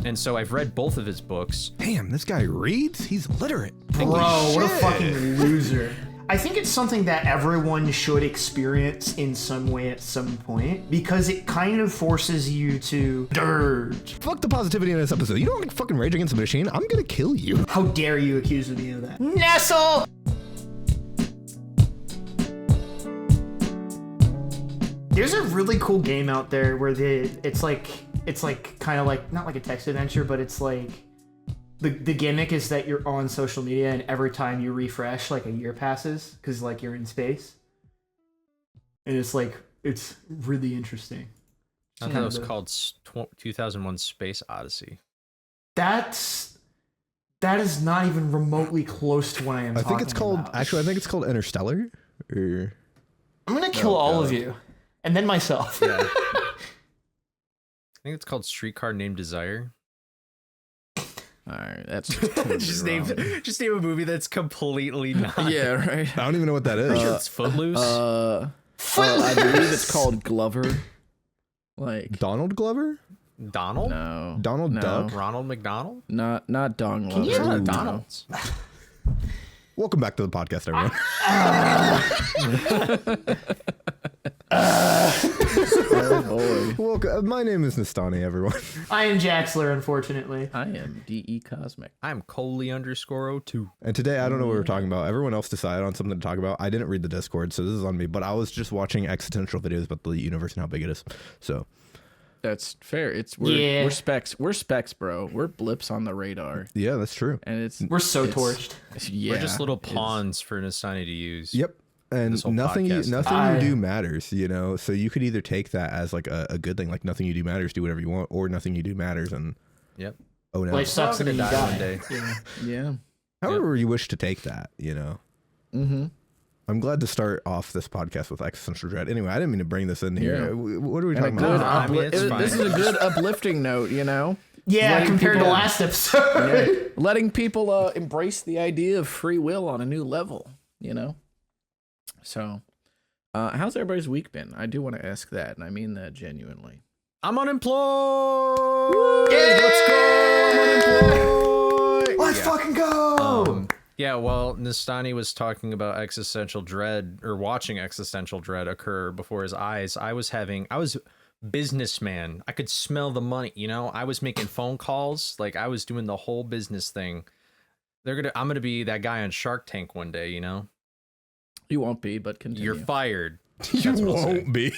And so I've read both of his books. Damn, this guy reads? He's literate. Bro, what a fucking loser. I think it's something that everyone should experience in some way at some point, because it kind of forces you to dirge. Fuck the positivity in this episode. You don't like fucking Rage Against the Machine? I'm gonna kill you. How dare you accuse me of that? Nestle! There's a really cool game out there where it's like kind of like, not like a text adventure, but it's like the gimmick is that you're on social media and every time you refresh, like a year passes because like you're in space. And it's like, it's really interesting. I thought it was called 2001 Space Odyssey. That is not even remotely close to what I am talking about. I think it's called, actually, I think it's called Interstellar. Or... I'm going to kill all of you. And then myself. Yeah. I think it's called Streetcar Named Desire. All right, that's just name a movie that's completely not. Yeah, right. I don't even know what that is. Sure it's Footloose. I believe it's called Glover. Like Donald Glover? Donald? No. Donald Duck? Ronald McDonald? Not Don Glover. Can you not Donald's? Welcome back to the podcast, everyone. Oh boy. Welcome. My name is Nestani, everyone. I am Jaxler, unfortunately. I am DECosmic. I'm Coley_02. And today, I don't know what we're talking about. Everyone else decided on something to talk about. I didn't read the Discord, so this is on me. But I was just watching existential videos about the universe and how big it is. So That's fair. We're specs. We're specs, bro. We're blips on the radar. yeah, that's true. And We're so torched. Yeah, We're just little pawns for Nestani to use. Yep. And nothing you podcast. do matters, you know? So you could either take that as like a good thing, like nothing you do matters, do whatever you want, or nothing you do matters and Yep. oh no. Life sucks and then you die one day. Yeah. However you wish to take that, you know? Mm-hmm. I'm glad to start off this podcast with existential dread. Anyway, I didn't mean to bring this in here. Yeah. What are we And talking about? this is a good uplifting note, you know? Yeah, Letting compared to people- last episode. Yeah. Letting people embrace the idea of free will on a new level, you know? So, how's everybody's week been? I do want to ask that, and I mean that genuinely. I'm unemployed. Yay! Let's go. Let's fucking go! Yeah, well, Nestani was talking about existential dread, or watching existential dread occur before his eyes. I was businessman. I could smell the money, you know? I was making phone calls, like I was doing the whole business thing. I'm gonna be that guy on Shark Tank one day, you know? You won't be, but continue. You're fired. You won't be.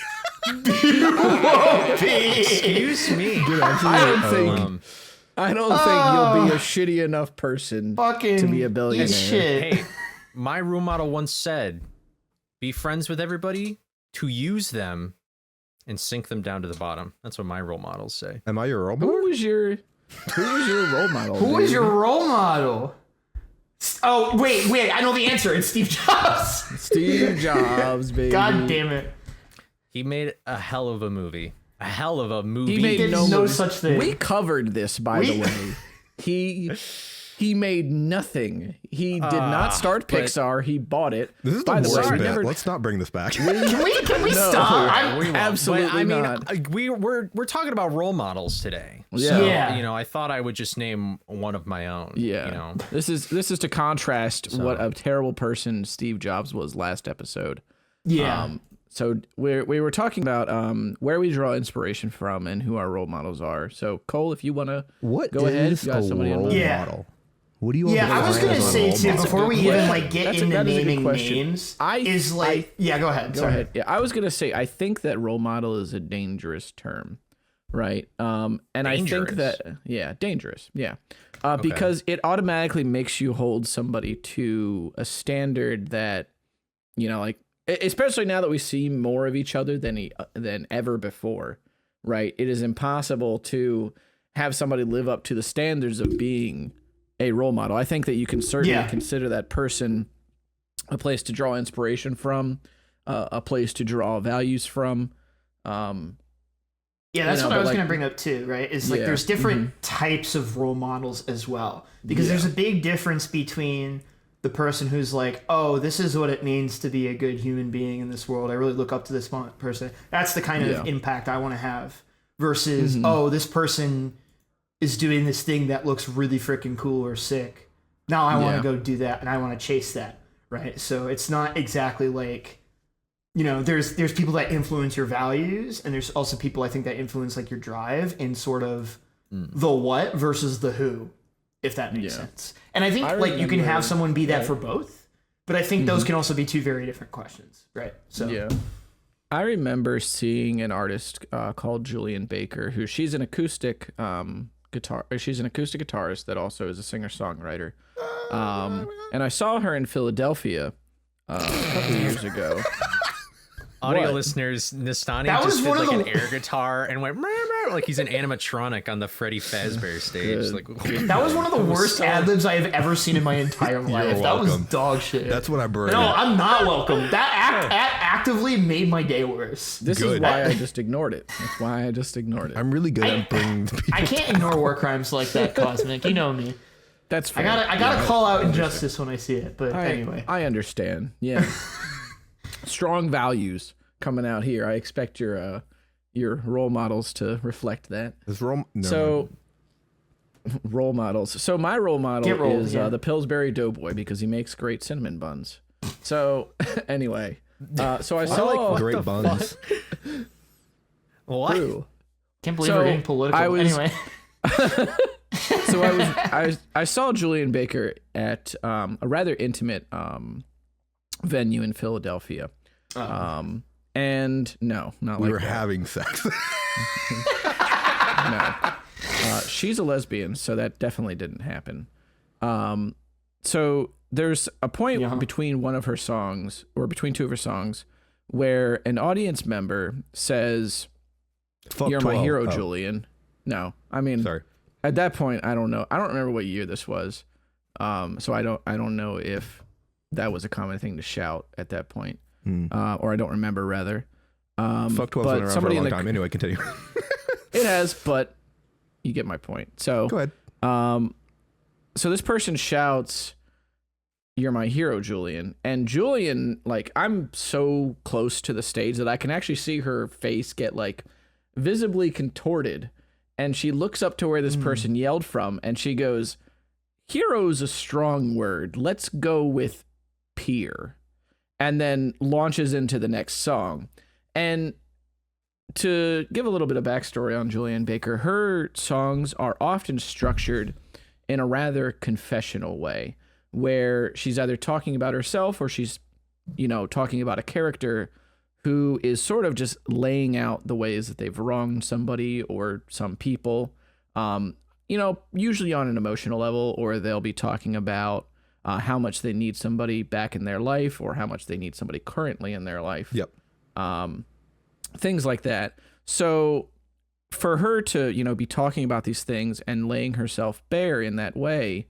Excuse me. Dude, I don't think you'll be a shitty enough person Fucking to be a billionaire. shit. Hey, my role model once said, be friends with everybody to use them and sink them down to the bottom. That's what my role models say. Am I your role model? Who was your role model? Who dude? was your role model? Oh, wait, I know the answer. It's Steve Jobs. Steve Jobs, baby. God damn it. He made a hell of a movie. A hell of a movie. He made Did no such thing. We covered this, by the way. He made nothing. He did not start Pixar. He bought it. This is the By the way, worst we bit. never- Let's not bring this back. Can we No. stop? Absolutely I mean, not. we're talking about role models today. Yeah. So, Yeah. you know, I thought I would just name one of my own. Yeah. You know. This is to contrast what a terrible person Steve Jobs was last episode. Yeah. So we were talking about where we draw inspiration from and who our role models are. So Cole, if you want to What go ahead, is you got a somebody in role mind? Yeah. model? What do you? Yeah, want I was gonna say too, That's a before good we even question. like get That into is a good naming question. names, Go ahead. Go ahead. Yeah, I was gonna say I think that role model is a dangerous term, right? And I think that dangerous. Yeah, because it automatically makes you hold somebody to a standard that, you know, like especially now that we see more of each other than ever before, right? It is impossible to have somebody live up to the standards of being a role model. I think that you can certainly consider that person a place to draw inspiration from, a place to draw values from. Yeah, that's what I was going to bring up too, right? Is like there's different types of role models as well. Because there's a big difference between the person who's like, oh, this is what it means to be a good human being in this world. I really look up to this person. That's the kind of impact I want to have. Versus, oh, this person is doing this thing that looks really freaking cool or sick. Now I want to go do that, and I want to chase that, right? So it's not exactly like, you know, there's people that influence your values, and there's also people I think that influence like your drive in sort of the what versus the who, if that makes sense. And I think like you can have someone be that for both, but I think those can also be two very different questions, right? So yeah. I remember seeing an artist called Julian Baker, who she's an acoustic she's an acoustic guitarist that also is a singer-songwriter. And I saw her in Philadelphia a couple of years ago. Audio listeners, Nestani just did like an air guitar and went like he's an animatronic on the Freddy Fazbear stage. Like that was one of the worst ad-libs I have ever seen in my entire life. That was dog shit. That's what I burned. No, I'm not welcome. That actively made my day worse. This is why I just ignored it. That's why I just ignored it. I'm really good at bringing people. I can't ignore war crimes like that, Cosmic. You know me. That's fair. I gotta call out injustice when I see it. But anyway, I understand. Yeah. Strong values coming out here. I expect your role models to reflect that. Role models. So my role model is the Pillsbury Doughboy because he makes great cinnamon buns. So anyway, so I saw great buns. What? Ooh. Can't believe we're getting political. Anyway. So I saw Julian Baker at a rather intimate venue in Philadelphia. And no, not we like were that. having sex. No. She's a lesbian, so that definitely didn't happen. So there's a point between one of her songs, or between two of her songs, where an audience member says, "You're my hero, Julian." No, I mean, sorry. At that point, I don't know. I don't remember what year this was. So I don't know if that was a common thing to shout at that point. Or I don't remember, rather. Fuck 12's been around for a long time. Anyway, continue. It has, but you get my point. So go ahead. So this person shouts, "You're my hero, Julian." And Julian, like, I'm so close to the stage that I can actually see her face get like visibly contorted. And she looks up to where this person yelled from, and she goes, "Hero's a strong word. Let's go with peer." And then launches into the next song. And to give a little bit of backstory on Julianne Baker, her songs are often structured in a rather confessional way, where she's either talking about herself or she's, you know, talking about a character who is sort of just laying out the ways that they've wronged somebody or some people, you know, usually on an emotional level, or they'll be talking about how much they need somebody back in their life or how much they need somebody currently in their life. Yep. Things like that. So for her to, you know, be talking about these things and laying herself bare in that way,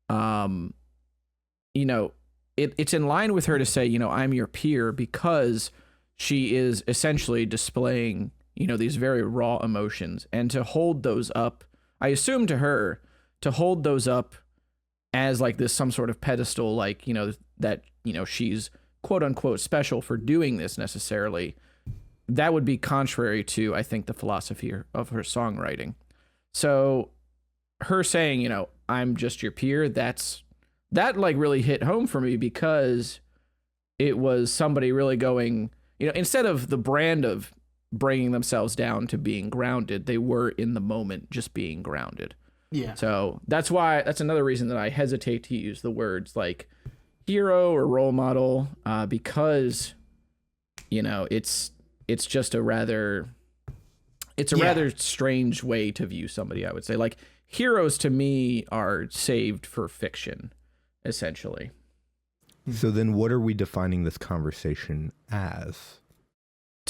you know, it's in line with her to say, you know, I'm your peer, because she is essentially displaying, you know, these very raw emotions, and to hold those up, I assume to her, to hold those up as like this, some sort of pedestal, like, you know, that, you know, she's quote unquote special for doing this necessarily, that would be contrary to, I think, the philosophy of her songwriting. So her saying, you know, I'm just your peer, that like really hit home for me, because it was somebody really going, you know, instead of the brand of bringing themselves down to being grounded, they were in the moment just being grounded. Yeah. So that's another reason that I hesitate to use the words like hero or role model, because, you know, it's just a rather strange way to view somebody, I would say. Like, heroes to me are saved for fiction, essentially. So then what are we defining this conversation as?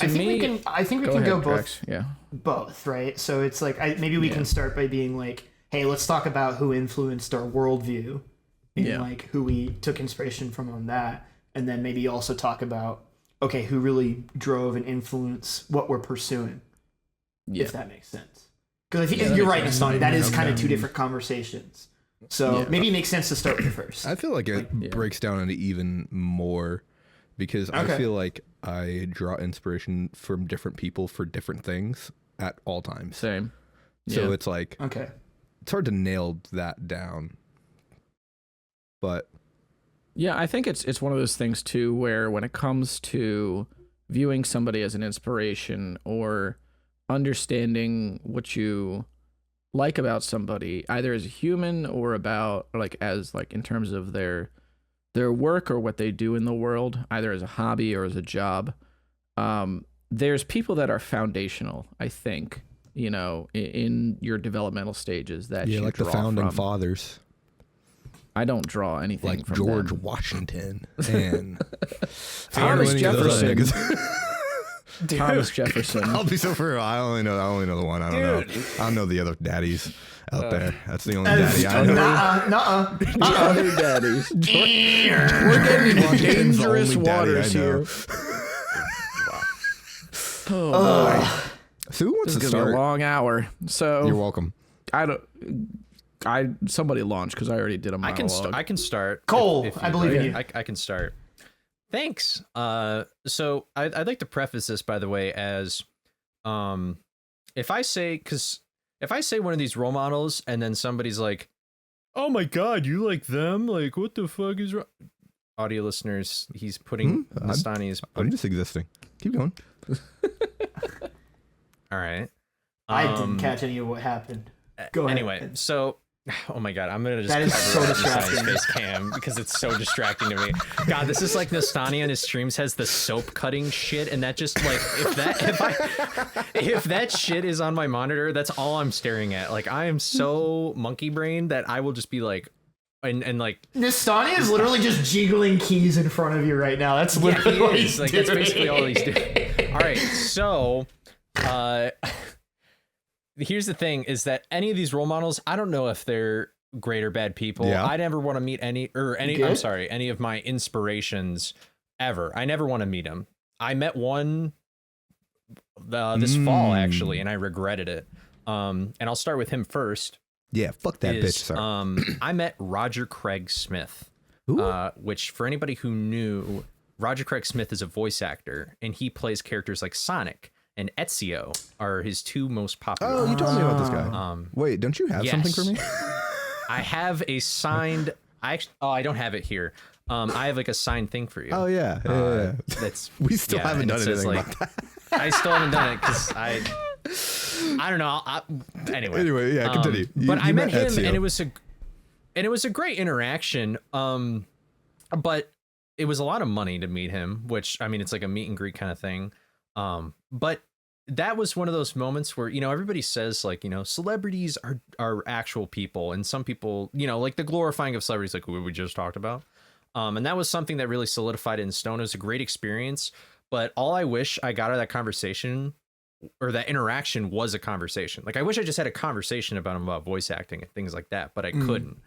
I think we can go both. Rex. Yeah. Both, right? So it's like maybe we can start by being like, hey, let's talk about who influenced our worldview, and like who we took inspiration from on that, and then maybe also talk about, okay, who really drove and influenced what we're pursuing, if that makes sense. Because I think you're right, Nestani. That is kind of two different conversations. So maybe it makes sense to start with the first. I feel like it breaks down into even more, because I feel like I draw inspiration from different people for different things at all times. Same. So it's like, hard to nail that down. But yeah, I think it's one of those things too, where when it comes to viewing somebody as an inspiration or understanding what you like about somebody, either as a human or about like as like in terms of their work or what they do in the world, either as a hobby or as a job, there's people that are foundational, I think, you know, in your developmental stages that you like the draw founding from. fathers. I don't draw anything Like from George them. Washington and Thomas Jefferson. Thomas Dude, Jefferson. I'll be so for real. I only know the one. I don't know. I don't know the other daddies out there. That's the only daddy I know. Other daddies. We're getting into dangerous waters here. Oh boy. So who wants This is to gonna be start? a long hour. So You're welcome. Somebody launch because I already did a monologue. I can start. Cole, if I believe in you. I can start. Thanks. So I'd like to preface this, by the way, as if I say one of these role models and then somebody's like, oh my God, you like them? Like, what the fuck is wrong? Audio listeners, he's putting Nestani is. I'm just existing. Keep going. All right. I didn't catch any of what happened. Go ahead. Anyway, so oh my God, I'm gonna just That is so cover distracting. Nestani's face cam because it's so distracting to me. God, this is like Nestani on his streams has the soap cutting shit, and that just like if that shit is on my monitor, that's all I'm staring at. Like I am so monkey brained that I will just be like, and like Nestani is literally just jiggling keys in front of you right now. That's yeah, literally he what is. he's Like doing. that's basically all he's doing. All right, so here's the thing: is that any of these role models, I don't know if they're great or bad people. Yeah. I never want to meet any. Good? I'm sorry, any of my inspirations ever. I never want to meet them. I met one this fall actually, and I regretted it. And I'll start with him first. Yeah, fuck that bitch. Sorry. I met Roger Craig Smith, which for anybody who knew, Roger Craig Smith is a voice actor, and he plays characters like Sonic and Ezio are his two most popular. Oh, you told me about this guy. Wait, don't you have something for me? I have a signed. I don't have it here. I have like a signed thing for you. Oh yeah, yeah. That's We still haven't and it done says, anything like, about that. I still haven't done it because I don't know. Anyway, yeah, continue. But I met him, Ezio. and it was a great interaction. But it was a lot of money to meet him, which I mean, it's like a meet and greet kind of thing. But that was one of those moments where, you know, everybody says like, you know, celebrities are actual people, and some people, you know, like the glorifying of celebrities, like what we just talked about. And that was something that really solidified it in stone. It was a great experience, but all I wish I got out of that conversation or that interaction was a conversation. Like I wish I just had a conversation about him about voice acting and things like that, but I couldn't.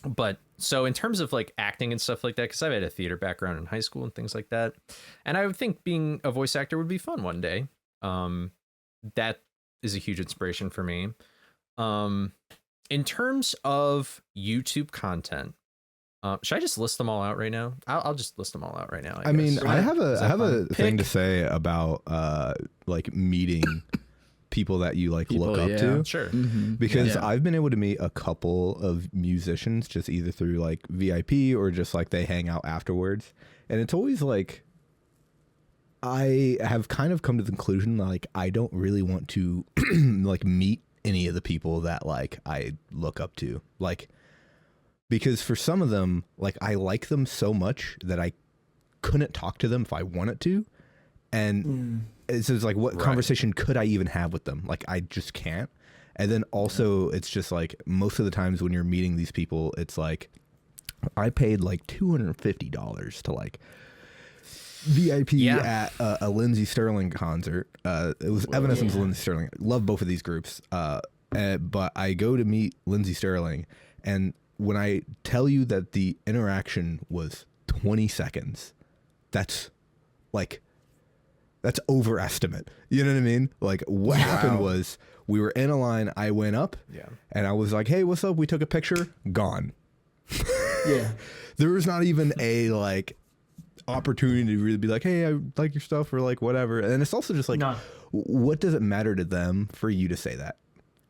But so in terms of like acting and stuff like that, because I've had a theater background in high school and things like that, and I would think being a voice actor would be fun one day. That is a huge inspiration for me. In terms of YouTube content, should I just list them all out right now? I'll just list them all out right now. I mean, guess. I have a thing to Pick. say about like meeting people that you like look up to. Sure. Because Yeah. I've been able to meet a couple of musicians just either through like VIP or just like they hang out afterwards. And it's always like, I have kind of come to the conclusion like I don't really want to like meet any of the people that like I look up to. Like, because for some of them, like I like them so much that I couldn't talk to them if I wanted to. And it's just like, what conversation could I even have with them? Like, I just can't. And then also it's just like most of the times when you're meeting these people, it's like I paid like $250 to like VIP at a Lindsey Sterling concert. It was Evanescence, Lindsey Sterling. Love both of these groups. But I go to meet Lindsey Sterling, and when I tell you that the interaction was 20 seconds, that's overestimate. You know what I mean? Like what happened was we were in a line. I went up and I was like, hey, what's up? We took a picture. Gone. Yeah. There was not even a like opportunity to really be like, hey, I like your stuff or like whatever. And it's also just like, what does it matter to them for you to say that?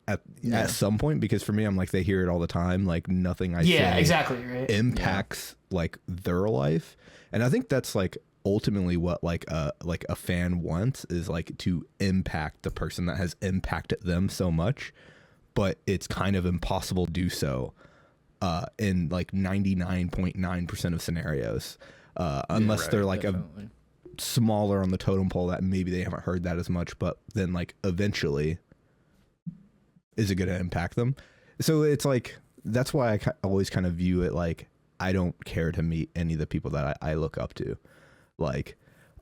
at some point, because for me, I'm like, they hear it all the time. Like nothing I say exactly right impacts like their life. And I think that's like ultimately what like a fan wants, is like to impact the person that has impacted them so much, but it's kind of impossible to do so in like 99.9% of scenarios, unless they're like definitely a smaller on the totem pole that maybe they haven't heard that as much, but then like eventually is it going to impact them? So it's like, that's why I always kind of view it like, I don't care to meet any of the people that I look up to, like,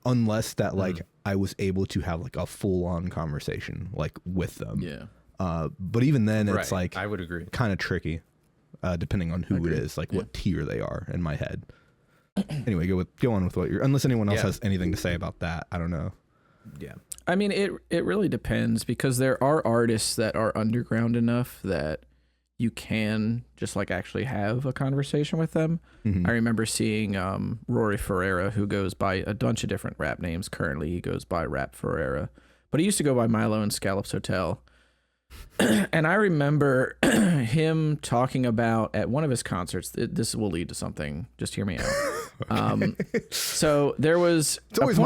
unless that like I was able to have like a full on conversation like with them. Yeah. But even then it's like, I would agree, kind of tricky, depending on who it is, like what tier they are in my head. Anyway, go on with what you're, unless anyone else has anything to say about that. I don't know. Yeah. I mean, it really depends, because there are artists that are underground enough that you can just like actually have a conversation with them. I remember seeing Rory Ferreira, who goes by a bunch of different rap names. Currently, he goes by Rap Ferreira, but he used to go by Milo and Scallops Hotel. And I remember him talking about at one of his concerts. This will lead to something. Just hear me out. Okay. So there was that's always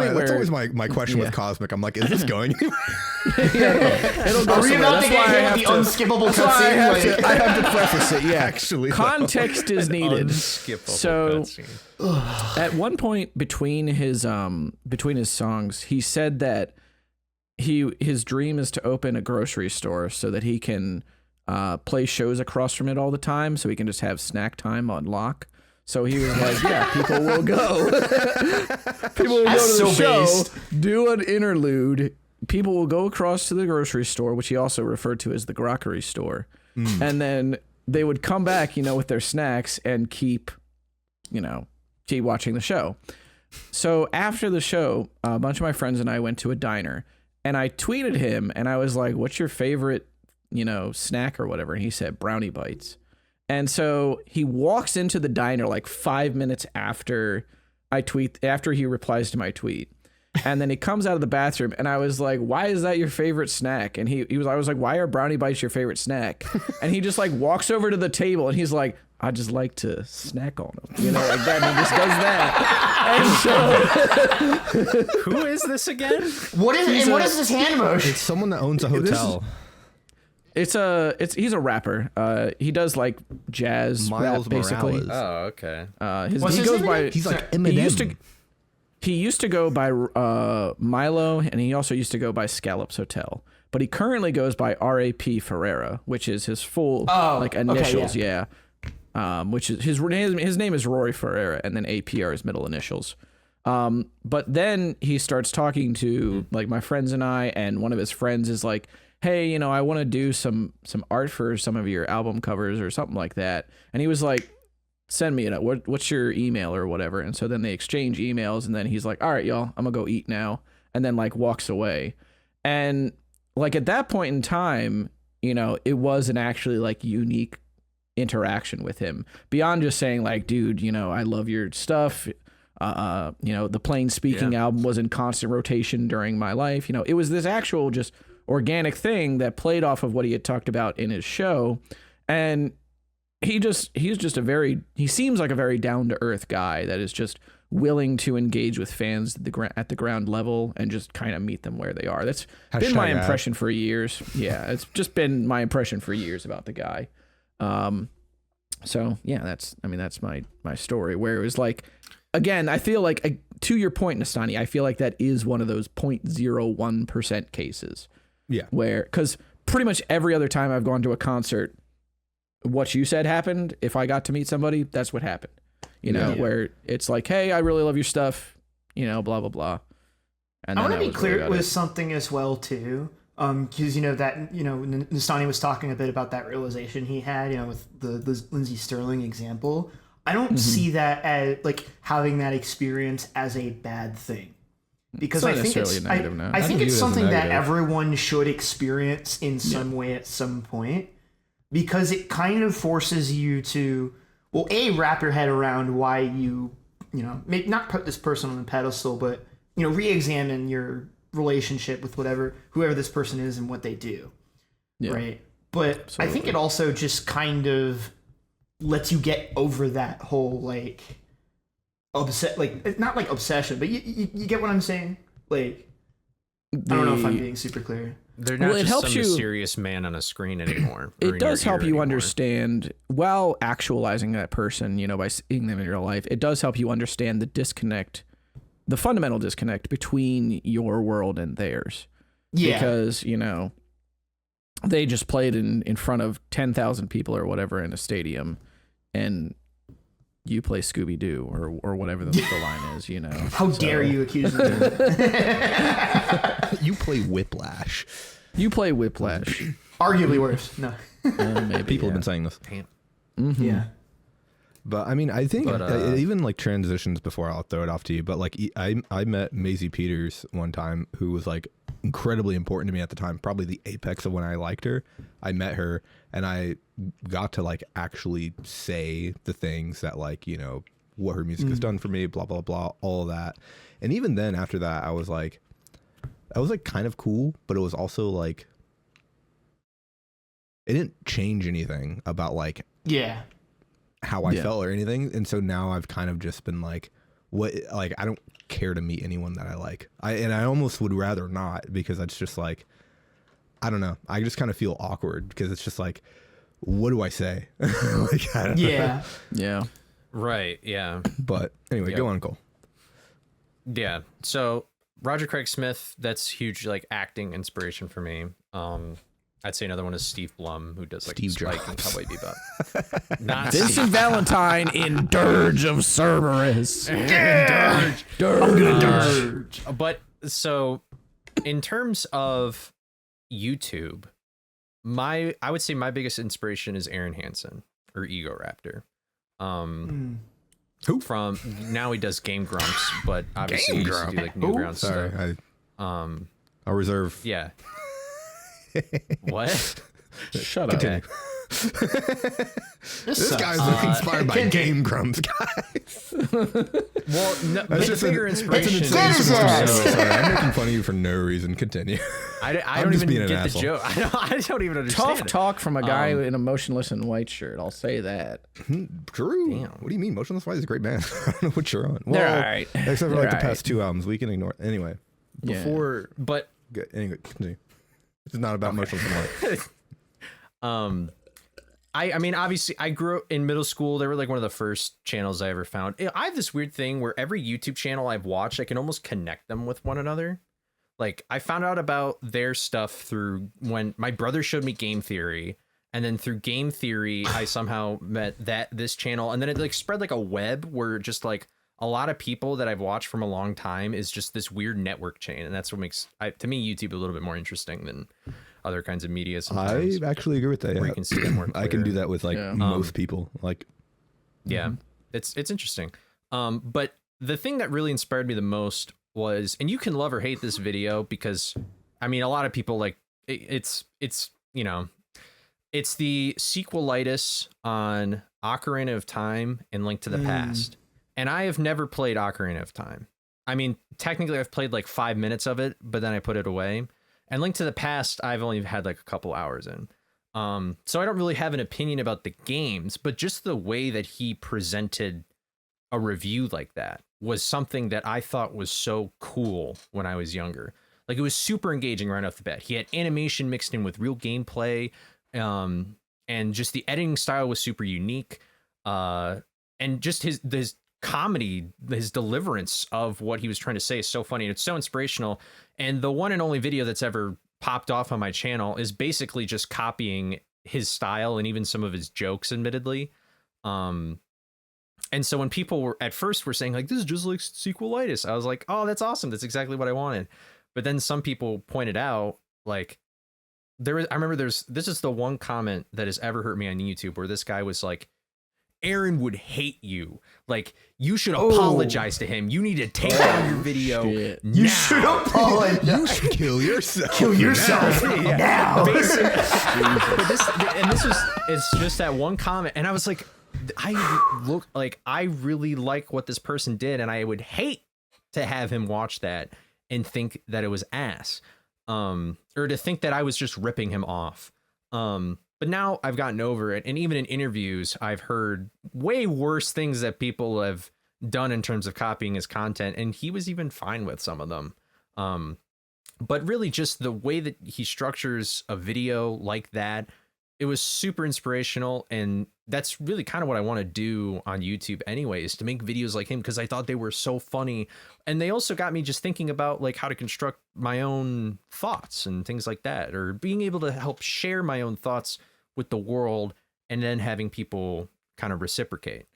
my question with Cosmic. I'm like, is this going anywhere? It'll go Are we about to get hit with the unskippable cutscene? I have to preface it. Yeah, actually, context is needed. Unskippable So cutscene. At one point between his songs, he said that his dream is to open a grocery store so that he can play shows across from it all the time, so he can just have snack time on lock. So he was like, yeah, people will go. People will go to the show, do an interlude. People will go across to the grocery store, which he also referred to as the grockery store. And then they would come back, with their snacks and keep watching the show. So after the show, a bunch of my friends and I went to a diner, and I tweeted him and I was like, what's your favorite, snack or whatever? And he said brownie bites. And so he walks into the diner like 5 minutes after he replies to my tweet. And then he comes out of the bathroom and I was like, why is that your favorite snack? And I was like, why are brownie bites your favorite snack? And he just like walks over to the table and he's like, I just like to snack on them, like that. And he just does that. And so who is this again? What is this hand motion? It's someone that owns a hotel. He's a rapper. He does like jazz Miles rap, basically. Morales. Oh, okay. He goes by. He's like Eminem. He used to go by Milo, and he also used to go by Scallops Hotel. But he currently goes by R.A.P. Ferreira, which is his full initials. Okay, yeah. Which is his name is Rory Ferreira, and then AP are his middle initials. But then he starts talking to like my friends and I, and one of his friends is like, hey, I want to do some art for some of your album covers or something like that. And he was like, send me it. What's your email or whatever? And so then they exchange emails, and then he's like, all right, y'all, I'm gonna go eat now. And then like walks away. And like at that point in time, it was an actually like unique interaction with him beyond just saying like, dude, I love your stuff. The Plain Speaking album was in constant rotation during my life. It was this actual just organic thing that played off of what he had talked about in his show. And he seems like a very down to earth guy that is just willing to engage with fans at the ground level and just kind of meet them where they are. That's been my impression for years. Yeah, it's just been my impression for years about the guy. So yeah, that's my story, where it was like, again, I feel like to your point, Nestani, I feel like that is one of those 0.01% cases. Yeah. Because pretty much every other time I've gone to a concert, what you said happened. If I got to meet somebody, that's what happened. Where it's like, hey, I really love your stuff, blah, blah, blah. And I want to be clear with something as well, too. Because, Nestani was talking a bit about that realization he had, with the Lindsey Sterling example. I don't see that as like having that experience as a bad thing. Because I think it's something that everyone should experience in some way at some point, because it kind of forces you to, well, wrap your head around why you not put this person on the pedestal, but re-examine your relationship with whoever this person is and what they do, right? But Absolutely. I think it also just kind of lets you get over that whole like not like obsession, but you get what I'm saying? Like, I don't know if I'm being super clear. They're not it just helps some you- mysterious man on a screen anymore. or It in does your help ear you anymore. understand, while actualizing that person, you know, by seeing them in real life, it does help you understand the disconnect, the fundamental disconnect between your world and theirs. Yeah. Because, you know, they just played in front of 10,000 people or whatever in a stadium, and you play Scooby-Doo or whatever the line is, you know. How dare you accuse me? You play Whiplash. You play Whiplash. Arguably worse. No. Maybe, People yeah. have been saying this. Damn. Mhm. Yeah. But I mean, I think But, even like transitions before I'll throw it off to you. But like I met Maisie Peters one time, who was like incredibly important to me at the time, probably the apex of when I liked her. I met her and I got to like actually say the things that like, you know, what her music has done for me, blah, blah, blah, all of that. And even then after that, I was like kind of cool, but it was also like, it didn't change anything about like Yeah. how I Yeah. felt or anything. And so now I've kind of just been like, what, like, I don't care to meet anyone that I like. I almost would rather not, because it's just like, I don't know. I just kind of feel awkward because it's just like, what do I say? Like, I don't know. Yeah. Yeah. Right. Yeah. But anyway, Yep. go on, Cole. Yeah. So Roger Craig Smith, that's huge, like acting inspiration for me. I'd say another one is Steve Blum, who does like Steve Spike and Jobs. Cowboy Bebop. Not Vincent Valentine in Dirge of Cerberus. Dirge. Dirge. But so in terms of YouTube, I would say my biggest inspiration is Aaron Hansen or Ego Raptor. Who? From now he does Game Grumps, but obviously he used to do like Newgrounds Sorry, stuff. I'll reserve. Yeah. What? Shut up. Continue. This Guy's sucks. inspired by Game Grumps, guys. Well, no, but the bigger inspiration. Sorry, I'm making fun of you for no reason. Continue. I I'm don't just even being an get the asshole. joke. I don't even understand. Tough it. talk from a guy in a motionless and white shirt. I'll say that. True. Damn. What do you mean? Motionless White is a great band. I don't know what you're on. They're all right. Except for They're like the all past two albums, we can ignore. Anyway, Yeah. before. But Anyway, continue. It's not about Motionless and White. I mean, obviously, I grew up in middle school. They were like one of the first channels I ever found. I have this weird thing where every YouTube channel I've watched, I can almost connect them with one another. Like, I found out about their stuff through when my brother showed me Game Theory, and then through Game Theory, I somehow met this channel, and then it like spread like a web where just like a lot of people that I've watched from a long time is just this weird network chain, and that's what makes to me YouTube a little bit more interesting than other kinds of media. Sometimes. I actually agree with that. Where Yeah. you can see that more I can do clear. that with like Yeah. most people. Like, Yeah, it's interesting. But the thing that really inspired me the most was, and you can love or hate this video because, I mean, a lot of people like it's you know, it's the Sequelitis on Ocarina of Time and Link to the Past, and I have never played Ocarina of Time. I mean, technically, I've played like 5 minutes of it, but then I put it away. And Link to the Past, I've only had like a couple hours in. So I don't really have an opinion about the games, but just the way that he presented a review like that was something that I thought was so cool when I was younger. Like, it was super engaging right off the bat. He had animation mixed in with real gameplay, and just the editing style was super unique. And just his comedy, his deliverance of what he was trying to say is so funny, and it's so inspirational. And the one and only video that's ever popped off on my channel is basically just copying his style and even some of his jokes, admittedly. And so when people were at first were saying like, this is just like Sequelitis, I was like, oh, that's awesome, that's exactly what I wanted. But then some people pointed out, like, this is the one comment that has ever hurt me on YouTube, where this guy was like, Aaron would hate you. Like, you should apologize to him. You need to take down your video shit. now. You should apologize. you should kill yourself. Kill yourself now. It's just that one comment, and I was like, I really like what this person did, and I would hate to have him watch that and think that it was ass, or to think that I was just ripping him off. But now I've gotten over it, and even in interviews, I've heard way worse things that people have done in terms of copying his content, and he was even fine with some of them. But really, just the way that he structures a video like that, it was super inspirational, and that's really kind of what I want to do on YouTube anyways, to make videos like him, because I thought they were so funny, and they also got me just thinking about like how to construct my own thoughts and things like that, or being able to help share my own thoughts with the world, and then having people kind of reciprocate.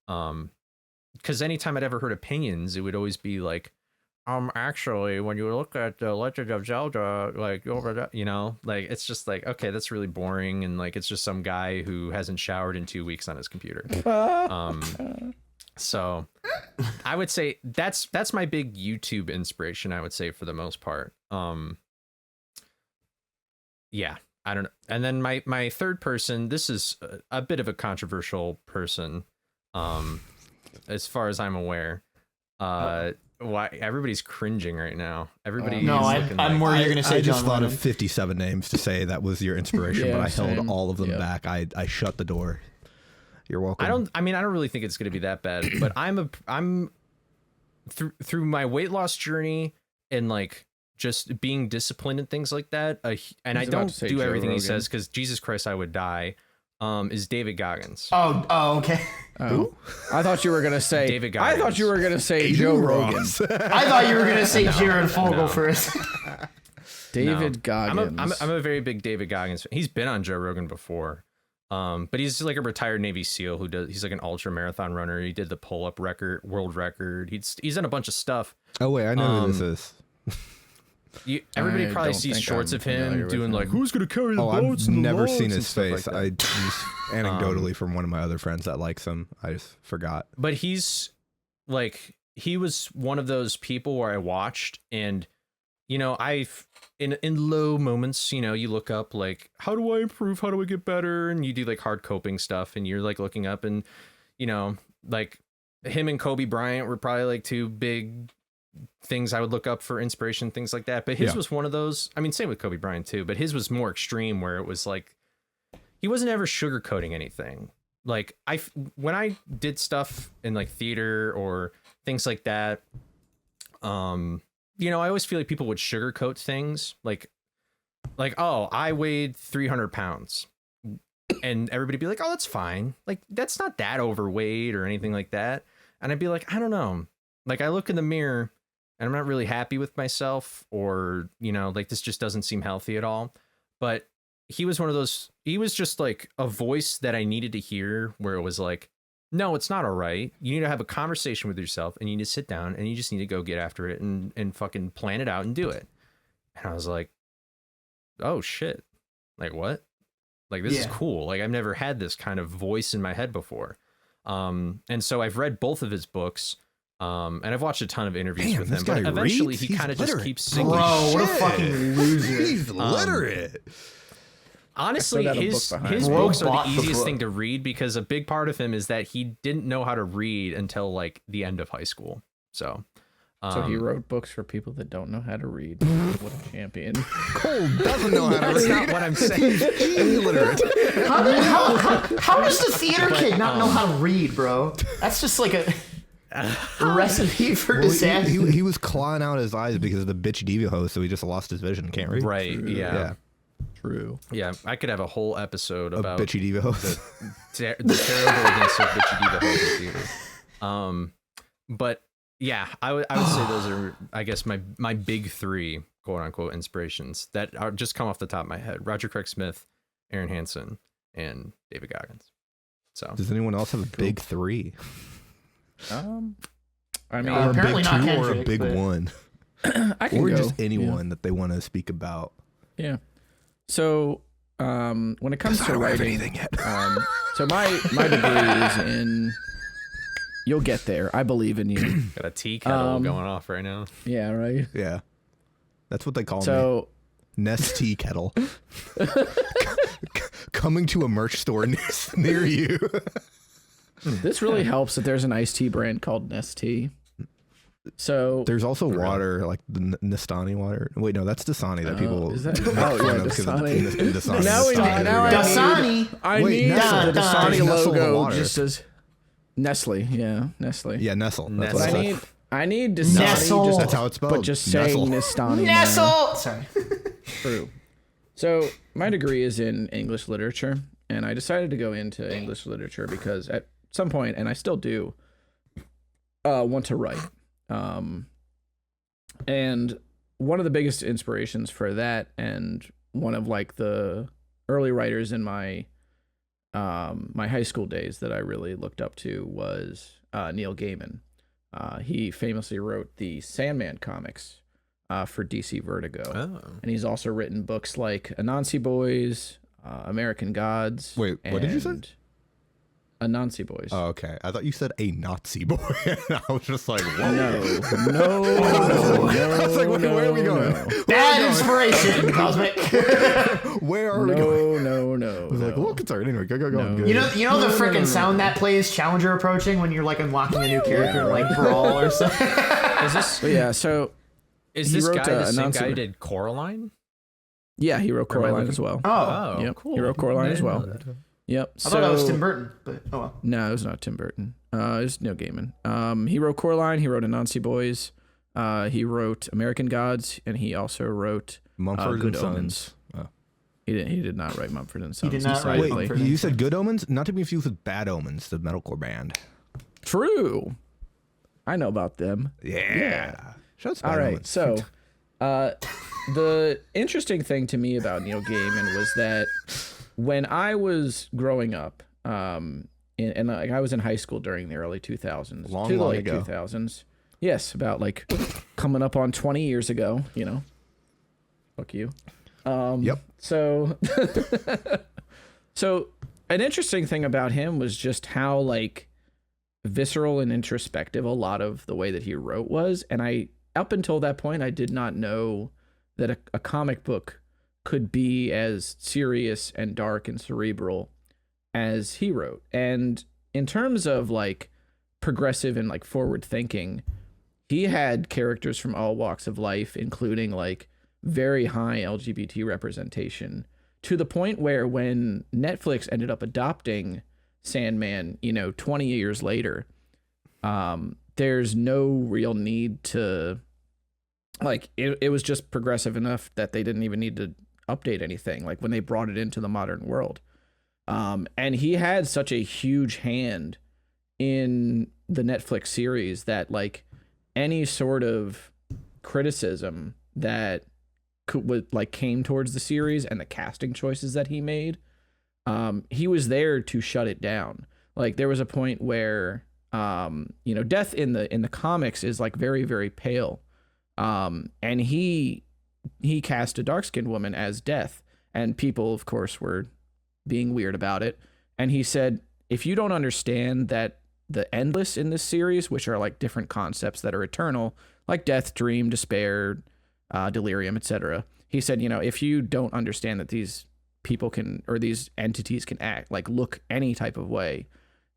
Because anytime I'd ever heard opinions, it would always be like, actually, when you look at the Legend of Zelda, like, you know, like, it's just like, okay, that's really boring. And like, it's just some guy who hasn't showered in 2 weeks on his computer. So I would say that's my big YouTube inspiration, I would say, for the most part. Yeah, I don't know. And then my third person, this is a bit of a controversial person, as far as I'm aware. Why everybody's cringing right now? Everybody. No, I'm worried you're gonna say I just John thought Lennon. of 57 names to say that was your inspiration, Yeah, but I held same. all of them Yep. back. I shut the door. You're welcome. I don't really think it's going to be that bad, but I'm through my weight loss journey and like just being disciplined and things like that. And He's I about don't to say do Joe everything he Rogan. says, because Jesus Christ, I would die. Is David Goggins. Oh, okay. Oh. I thought you were gonna say David I thought Goggins. you were gonna say Joe Rogan. Ross. I thought you were gonna say Jared Fogle No. first. David No. Goggins. I'm a very big David Goggins fan. He's been on Joe Rogan before. But he's like a retired Navy SEAL he's like an ultra marathon runner. He did the pull-up record, world record. He's done a bunch of stuff. Oh wait, I know who this is. Everybody I probably don't sees think shorts I'm of familiar him with doing him. like, who's gonna carry the Oh, boats? I've and the never loads seen and his stuff face. like I that. just anecdotally from one of my other friends that likes him. I just forgot. But he's like, he was one of those people where I watched, and you know, in low moments, you know, you look up like, how do I improve? How do I get better? And you do like hard coping stuff, and you're like looking up, and you know, like him and Kobe Bryant were probably like two big things I would look up for inspiration, things like that. But his was one of those. I mean, same with Kobe Bryant too, but his was more extreme, where it was like he wasn't ever sugarcoating anything. Like when I did stuff in like theater or things like that, you know, I always feel like people would sugarcoat things, like, oh, I weighed 300 pounds, and everybody be like, oh, that's fine. Like, that's not that overweight or anything like that. And I'd be like, I don't know. Like, I look in the mirror and I'm not really happy with myself, or, you know, like, this just doesn't seem healthy at all. But he was one of those, he was just like a voice that I needed to hear, where it was like, no, it's not all right. You need to have a conversation with yourself, and you need to sit down, and you just need to go get after it and fucking plan it out and do it. And I was like, oh shit. Like, what? Like, this is cool. Like, I've never had this kind of voice in my head before. And so I've read both of his books. And I've watched a ton of interviews with this him, guy but eventually reads? he He's kind of just literate. keeps singing. Bro, what a Shit. fucking loser. He's literate. Honestly, got a his book behind me. books are Bought the the easiest book. thing to read, because a big part of him is that he didn't know how to read until like the end of high school. So he wrote books for people that don't know how to read. What a champion. Cole doesn't know how to that's read. not what I'm saying. Illiterate. How does the theater kid not know how to read, bro? That's just like a recipe for Well, disaster. he was clawing out his eyes because of the bitch diva host, so he just lost his vision. Can't read. Right. Yeah. True. Yeah. I could have a whole episode A about bitchy diva host. the terribleness of bitchy diva host theater. But yeah, I would say those are, I guess, my big three, quote unquote, inspirations that are just come off the top of my head: Roger Craig Smith, Aaron Hansen, and David Goggins. So Does anyone else have a big three? I mean, Or a Apparently big not two or a Kendrick, big but- one? I can Or go. just anyone that they want to speak about. Yeah. So, when it comes to I don't have writing, anything yet. so my degree is in. You'll get there. I believe in you. got a tea kettle going off right now. Yeah. Right. Yeah. That's what they call me. So, Nestani kettle. Coming to a merch store near you. this really helps that there's an iced tea brand called Nest Tea. So There's also water, like the Nestani water. Wait, no, that's Dasani that people. is that? make Oh fun yeah, of because of Dasani. Dasani. Now we Dasani. now Dasani. I Wait, need Nestle. the Dasani There's Nestle in the logo water. just says Nestle. Yeah, Nestle. Yeah, Nestle. That's Nestle. what But I said. I need Dasani. Nestle. Just, That's how it's spelled. but just saying Nestani. Nestle. Sorry. True. So my degree is in English literature, and I decided to go into English literature because at some point, and I still do, want to write. And one of the biggest inspirations for that, and one of like the early writers in my my high school days that I really looked up to was Neil Gaiman. He famously wrote the Sandman comics for DC Vertigo. Oh. And he's also written books like Anansi Boys, American Gods. Wait, what did you say? Anansi Boys. Oh, okay. I thought you said a Nazi boy. I was just like, whoa. No. I was like, where are we going? Bad inspiration, Cosmic. Where are we going? No. I was like, well, concerned. Anyway, go. You know the freaking sound that plays Challenger approaching when you're like unlocking a new character, like Brawl or something. Is this So is he this wrote, guy the same Anansi- guy who did Coraline? yeah, he wrote Or am I Coraline looking- as well. Oh, Yep. Cool. He wrote Coraline I as didn't well. know that. Yep. I thought that was Tim Burton, but oh well. No, it was not Tim Burton. It was Neil Gaiman. He wrote Coraline. He wrote Anansi Boys. He wrote American Gods, and he also wrote Mumford Good and Sons. Omens. Oh. He did not write Mumford and Sons. did not write decidedly. Mumford. Wait, you said Good Omens? Not to be confused with Bad Omens, the metalcore band. True. I know about them. Yeah. Shouts Bad All right. Omens. So, the interesting thing to me about Neil Gaiman was that when I was growing up, and like I was in high school during the early 2000s, Long, to the long late ago. 2000s. Yes, about like coming up on 20 years ago. You know, fuck you. Yep. So, so an interesting thing about him was just how like visceral and introspective a lot of the way that he wrote was, and I up until that point I did not know that a comic book could be as serious and dark and cerebral as he wrote. And in terms of like progressive and like forward thinking, he had characters from all walks of life, including like very high LGBT representation, to the point where when Netflix ended up adopting Sandman, 20 years later, there's no real need to like it was just progressive enough that they didn't even need to update anything like when they brought it into the modern world. And he had such a huge hand in the Netflix series that like any sort of criticism that came towards the series and the casting choices that he made, he was there to shut it down. Like there was a point where Death in the comics is like very, very pale. And he cast a dark-skinned woman as Death, and people of course were being weird about it. And he said, if you don't understand that the endless in this series, which are like different concepts that are eternal, like death, dream, despair, delirium, etc. He said, if you don't understand that these people can, or these entities can act, like look any type of way,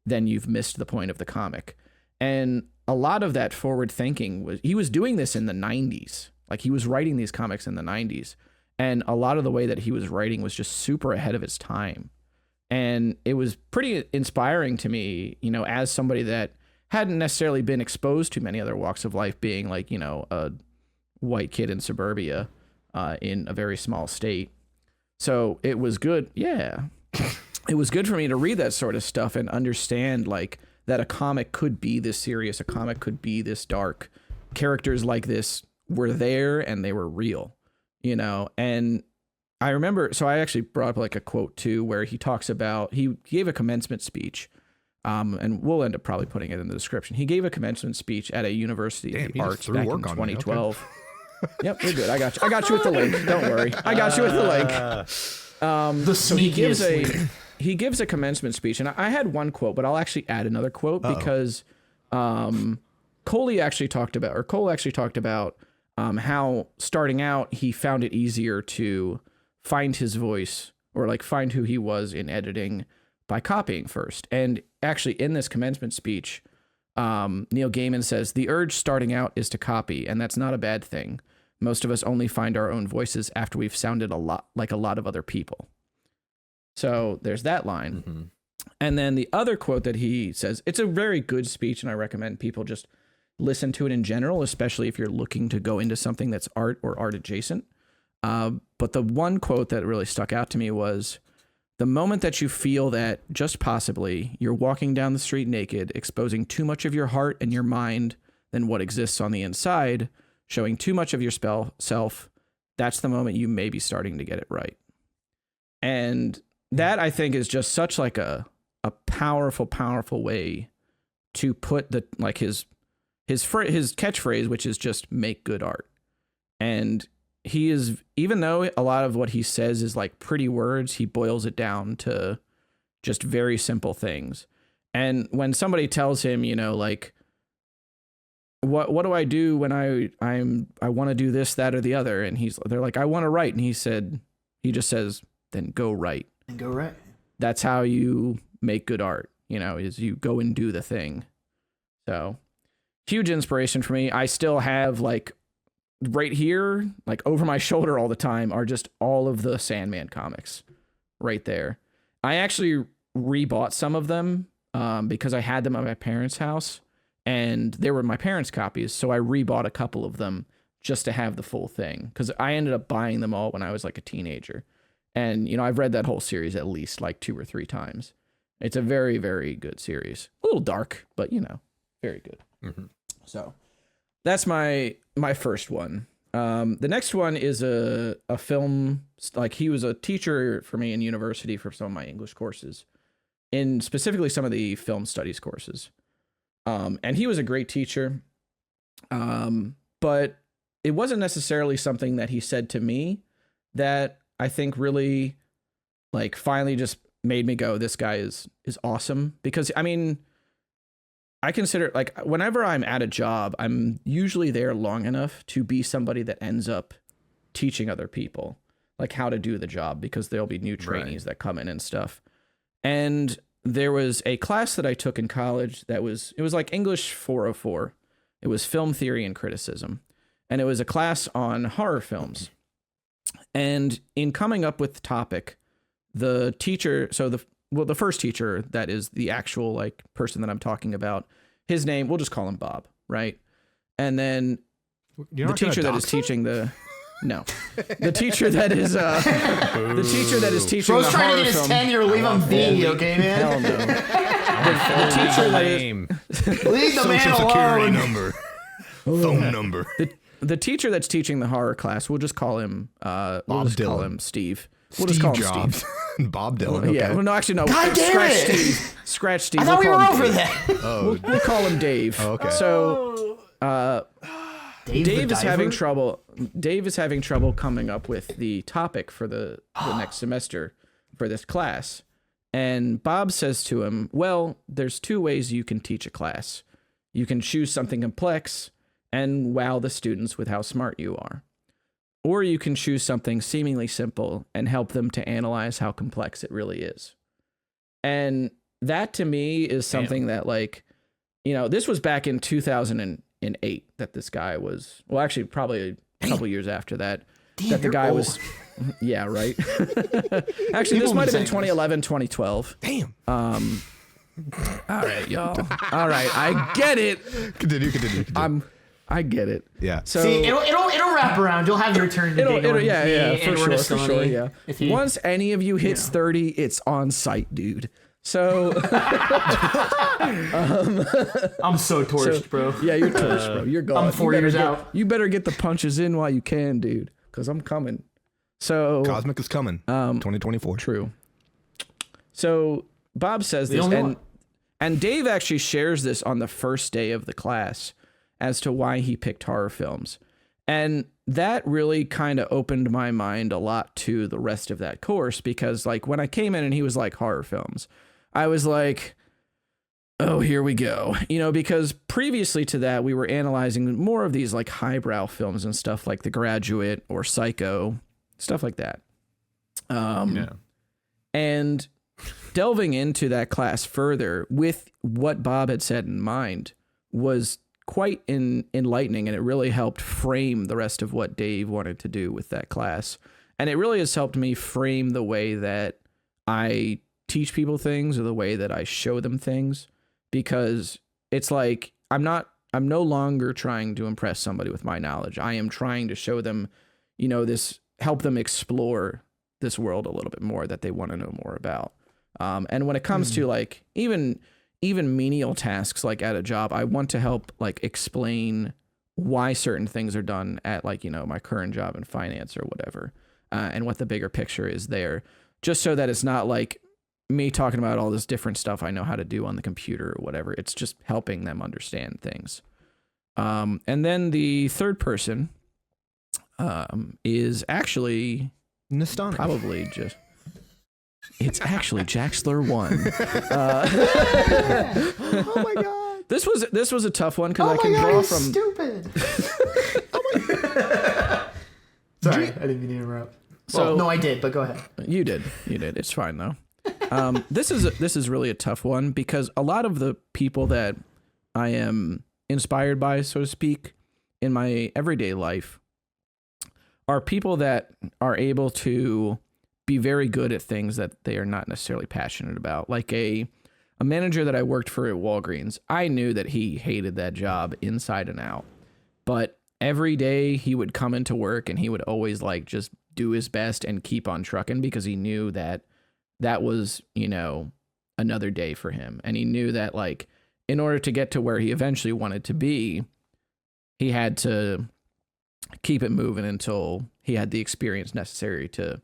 then you've missed the point of the comic. And a lot of that forward thinking he was doing this in the 90s. Like he was writing these comics in the 90s. And a lot of the way that he was writing was just super ahead of his time. And it was pretty inspiring to me, as somebody that hadn't necessarily been exposed to many other walks of life, being like, a white kid in suburbia in a very small state. So it was good. Yeah. It was good for me to read that sort of stuff and understand like that a comic could be this serious, a comic could be this dark. Characters like this were there and they were real, and I remember, so I actually brought up like a quote too, where he talks about, he gave a commencement speech, and we'll end up probably putting it in the description. He gave a commencement speech at a university of the arts back in 2012. Yep, you're good. I got you with the link. Don't worry. I got you with the link. So he gives a commencement speech, and I had one quote, but I'll actually add another quote because Cole actually talked about how starting out he found it easier to find his voice or like find who he was in editing by copying first. And actually in this commencement speech, Neil Gaiman says, the urge starting out is to copy, and that's not a bad thing. Most of us only find our own voices after we've sounded a lot like a lot of other people. So there's that line. Mm-hmm. And then the other quote that he says, it's a very good speech, and I recommend people just listen to it in general, especially if you're looking to go into something that's art or art adjacent. But the one quote that really stuck out to me was, the moment that you feel that, just possibly, you're walking down the street naked, exposing too much of your heart and your mind than what exists on the inside, showing too much of your self, that's the moment you may be starting to get it right. And that, I think, is just such like a powerful, powerful way to put the like his catchphrase, which is just make good art. And he is, even though a lot of what he says is like pretty words, he boils it down to just very simple things. And when somebody tells him, you know, like, what do I do when I want to do this, that, or the other? And they're like, I want to write. And he just says, then go write. And go write. That's how you make good art, you know, is you go and do the thing. So huge inspiration for me. I still have like right here, like over my shoulder all the time, are just all of the Sandman comics right there. I actually rebought some of them because I had them at my parents' house and they were my parents' copies. So I rebought a couple of them just to have the full thing, because I ended up buying them all when I was like a teenager. And, you know, I've read that whole series at least like 2 or 3 times. It's a very, very good series. A little dark, but, you know, very good. Mm-hmm. So that's my first one. The next one is a film, like he was a teacher for me in university for some of my English courses, in specifically some of the film studies courses. And he was a great teacher. But it wasn't necessarily something that he said to me that I think really like finally just made me go, this guy is awesome. Because I mean, I consider like whenever I'm at a job, I'm usually there long enough to be somebody that ends up teaching other people like how to do the job, because there'll be new trainees that come in and stuff. And there was a class that I took in college it was like English 404. It was film theory and criticism. And it was a class on horror films. And in coming up with the topic, the teacher, the first teacher, that is the actual like person that I'm talking about, his name, we'll just call him Bob, right? And then the teacher that is teaching the teacher that is teaching Bro's the trying horror to get his film. tenure, leave him be, okay, man? Hell no. the teacher that is, leave the man Social security alone. number, phone number. The teacher that's teaching the horror class, we'll just call him call him Steve. We'll Steve just call him Jobs. Steve. Bob Dylan. Okay. Yeah. Well, no, actually, no. God damn Scratch it! Steve. Scratch Steve. I thought we We'll were call him over Dave. that. Oh, We'll call him Dave. Oh, okay. So, Dave is having trouble. trouble. Dave is having trouble coming up with the topic for the next semester for this class. And Bob says to him, well, there's 2 ways you can teach a class. You can choose something complex and wow the students with how smart you are. Or you can choose something seemingly simple and help them to analyze how complex it really is. And that to me is something that, like, you know, this was back in 2008 that this guy was, well, actually probably a couple years after that, that the guy was, yeah, right. Actually, this might have been 2011, 2012. Damn. All right, y'all. All right, I get it. Continue. I get it. Yeah. So See, it'll wrap around. You'll have your turn to dig on for sure, yeah. If you, once any of you hits 30, it's on site, dude. So I'm so torched, bro. Yeah, you're torched, bro. You're gone. I'm 4 years out. You better get the punches in while you can, dude, because I'm coming. So Cosmic is coming. 2024. True. So Bob says this, and Dave actually shares this on the first day of the class as to why he picked horror films. And that really kind of opened my mind a lot to the rest of that course, because like when I came in and he was like horror films, I was like, oh, here we go. You know, because previously to that, we were analyzing more of these like highbrow films and stuff like The Graduate or Psycho, stuff like that. And delving into that class further with what Bob had said in mind was quite enlightening, and it really helped frame the rest of what Dave wanted to do with that class. And it really has helped me frame the way that I teach people things or the way that I show them things, because it's like I'm no longer trying to impress somebody with my knowledge. I am trying to show them, help them explore this world a little bit more that they want to know more about. And when it comes to like even menial tasks like at a job, I want to help like explain why certain things are done at like, my current job in finance or whatever, and what the bigger picture is there, just so that it's not like me talking about all this different stuff I know how to do on the computer or whatever. It's just helping them understand things. And then the third person is actually Nestani. Probably just... It's actually Jaxler 1. Oh my god. This was a tough one because I can draw from... stupid. Sorry, I didn't mean to interrupt. So no, I did, but go ahead. You did. It's fine though. This is really a tough one because a lot of the people that I am inspired by, so to speak, in my everyday life are people that are able to be very good at things that they are not necessarily passionate about. Like a manager that I worked for at Walgreens, I knew that he hated that job inside and out, but every day he would come into work and he would always like just do his best and keep on trucking because he knew that was, another day for him. And he knew that like, in order to get to where he eventually wanted to be, he had to keep it moving until he had the experience necessary to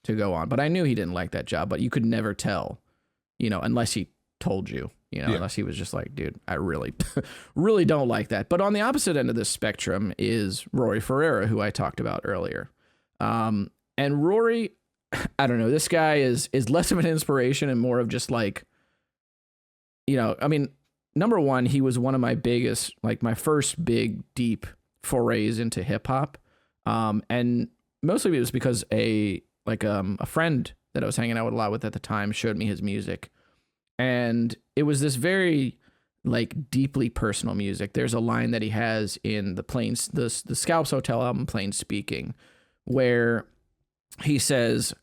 go on. But I knew he didn't like that job, but you could never tell, unless he told you, unless he was just like, dude, I really, really don't like that. But on the opposite end of this spectrum is Rory Ferreira, who I talked about earlier. And Rory, I don't know, this guy is less of an inspiration and more of just like, number one, he was one of my biggest, like my first big, deep forays into hip hop. And mostly it was because a friend that I was hanging out with a lot with at the time showed me his music. And it was this very like deeply personal music. There's a line that he has in the Scalps Hotel album, Plain Speaking, where he says,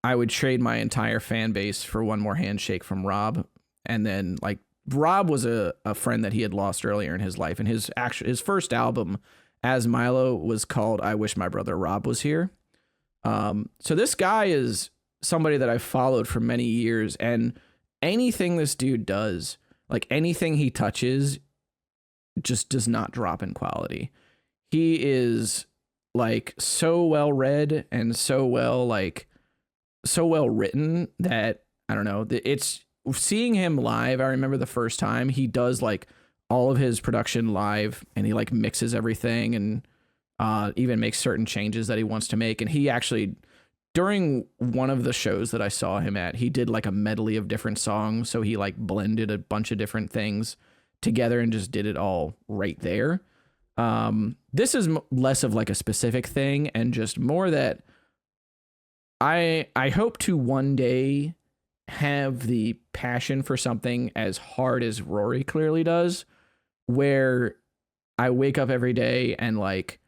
I would trade my entire fan base for one more handshake from Rob. And then like Rob was a friend that he had lost earlier in his life. And his first album as Milo was called I Wish My Brother Rob Was Here. So this guy is somebody that I've followed for many years, and anything this dude does, like anything he touches, just does not drop in quality. He is like so well read and so well written that I don't know. It's seeing him live. I remember the first time he does like all of his production live, and he like mixes everything and even makes certain changes that he wants to make. And he actually, during one of the shows that I saw him at, he did like a medley of different songs. So he like blended a bunch of different things together and just did it all right there. This is less of like a specific thing and just more that I hope to one day have the passion for something as hard as Rory clearly does, where I wake up every day and like,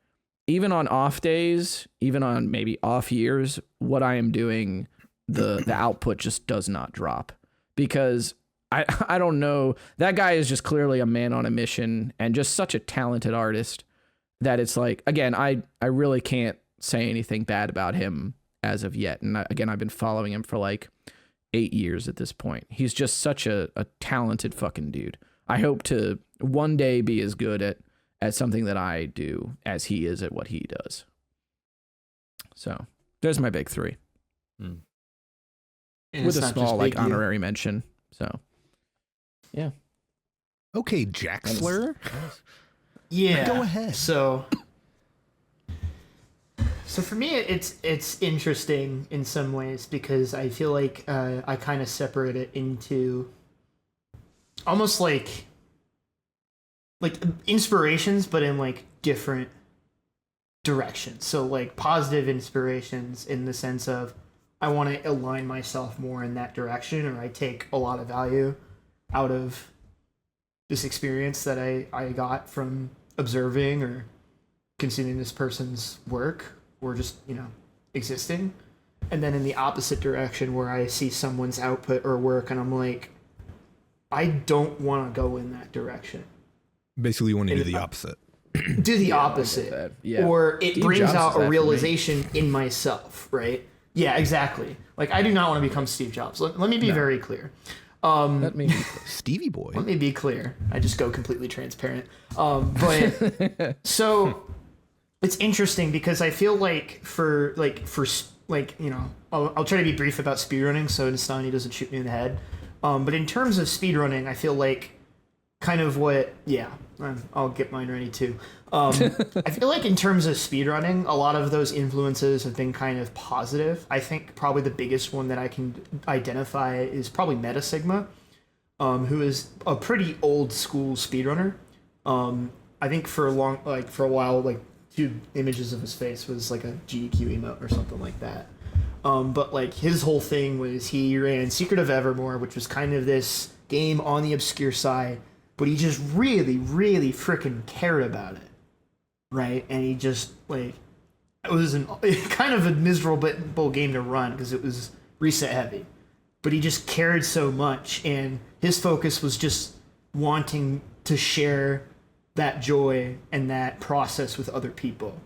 even on off days, even on maybe off years, what I am doing, the output just does not drop, because I don't know. That guy is just clearly a man on a mission and just such a talented artist that it's like, again, I really can't say anything bad about him as of yet. And again, I've been following him for like 8 years at this point. He's just such a talented fucking dude. I hope to one day be as good at something that I do as he is at what he does. So there's my big three. And with a small like honorary mention. So yeah. Okay, Jaxler. Yeah. Go ahead. So for me, it's interesting in some ways because I feel like I kind of separate it into almost like inspirations, but in like different directions. So like positive inspirations in the sense of I want to align myself more in that direction, or I take a lot of value out of this experience that I got from observing or consuming this person's work or just, existing. And then in the opposite direction where I see someone's output or work and I'm like, I don't want to go in that direction. Basically, you want to do the opposite. Do the opposite. Yeah. Or it Steve brings Jobs out is a that for realization in myself, right? Yeah, exactly. Like, I do not want to become Steve Jobs. Let me be very clear. Let me Stevie boy. Let me be clear. I just go completely transparent. But so it's interesting because I feel like I'll try to be brief about speedrunning so Nestani doesn't shoot me in the head. But in terms of speedrunning, I feel like kind of I'll get mine ready too. I feel like in terms of speedrunning, a lot of those influences have been kind of positive. I think probably the biggest one that I can identify is probably Meta Sigma, who is a pretty old school speedrunner. I think for a while, two images of his face was like a GDQ emote or something like that. But like his whole thing was he ran Secret of Evermore, which was kind of this game on the obscure side, but he just really, really freaking cared about it, right? And he just it was kind of a miserable game to run because it was reset heavy, but he just cared so much, and his focus was just wanting to share that joy and that process with other people.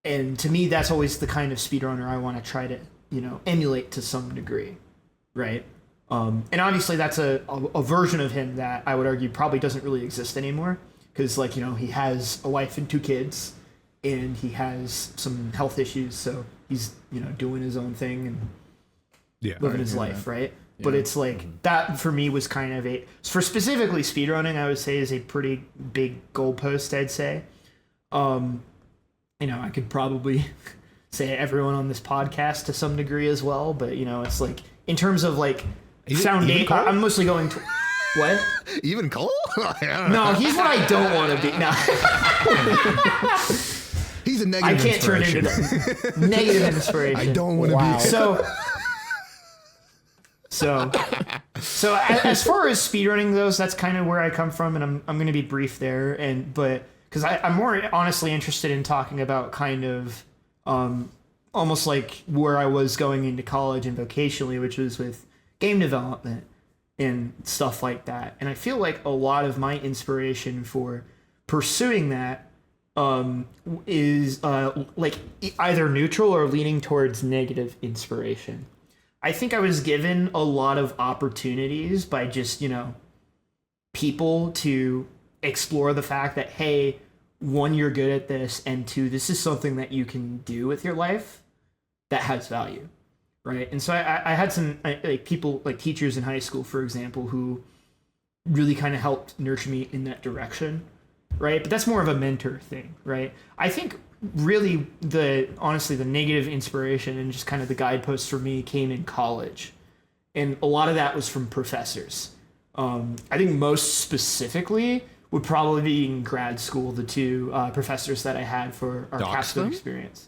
And to me, that's always the kind of speedrunner I want to try to, emulate to some degree, right? And obviously that's a version of him that I would argue probably doesn't really exist anymore because, he has a wife and 2 kids and he has some health issues, so he's, doing his own thing and living his life, right? Yeah. But it's like that for me was kind of for specifically speedrunning, I would say is a pretty big goalpost, I'd say. I could probably say everyone on this podcast to some degree as well, but it's like in terms of foundation, I'm mostly going to what? Even Cole? No, he's what I don't want to be. No. He's a negative. I can't turn into that. Negative inspiration. I don't want to be. So as far as speedrunning goes, that's kind of where I come from, and I'm going to be brief there, but because I'm more honestly interested in talking about kind of almost like where I was going into college and vocationally, which was with game development and stuff like that. And I feel like a lot of my inspiration for pursuing that is either neutral or leaning towards negative inspiration. I think I was given a lot of opportunities by just, people to explore the fact that, hey, 1, you're good at this, and 2, this is something that you can do with your life that has value, right? And so I had some people, like teachers in high school, for example, who really kind of helped nurture me in that direction, right? But that's more of a mentor thing, right? I think really the negative inspiration and just kind of the guideposts for me came in college, and a lot of that was from professors. I think most specifically would probably be in grad school, the 2 professors that I had for our capstone experience.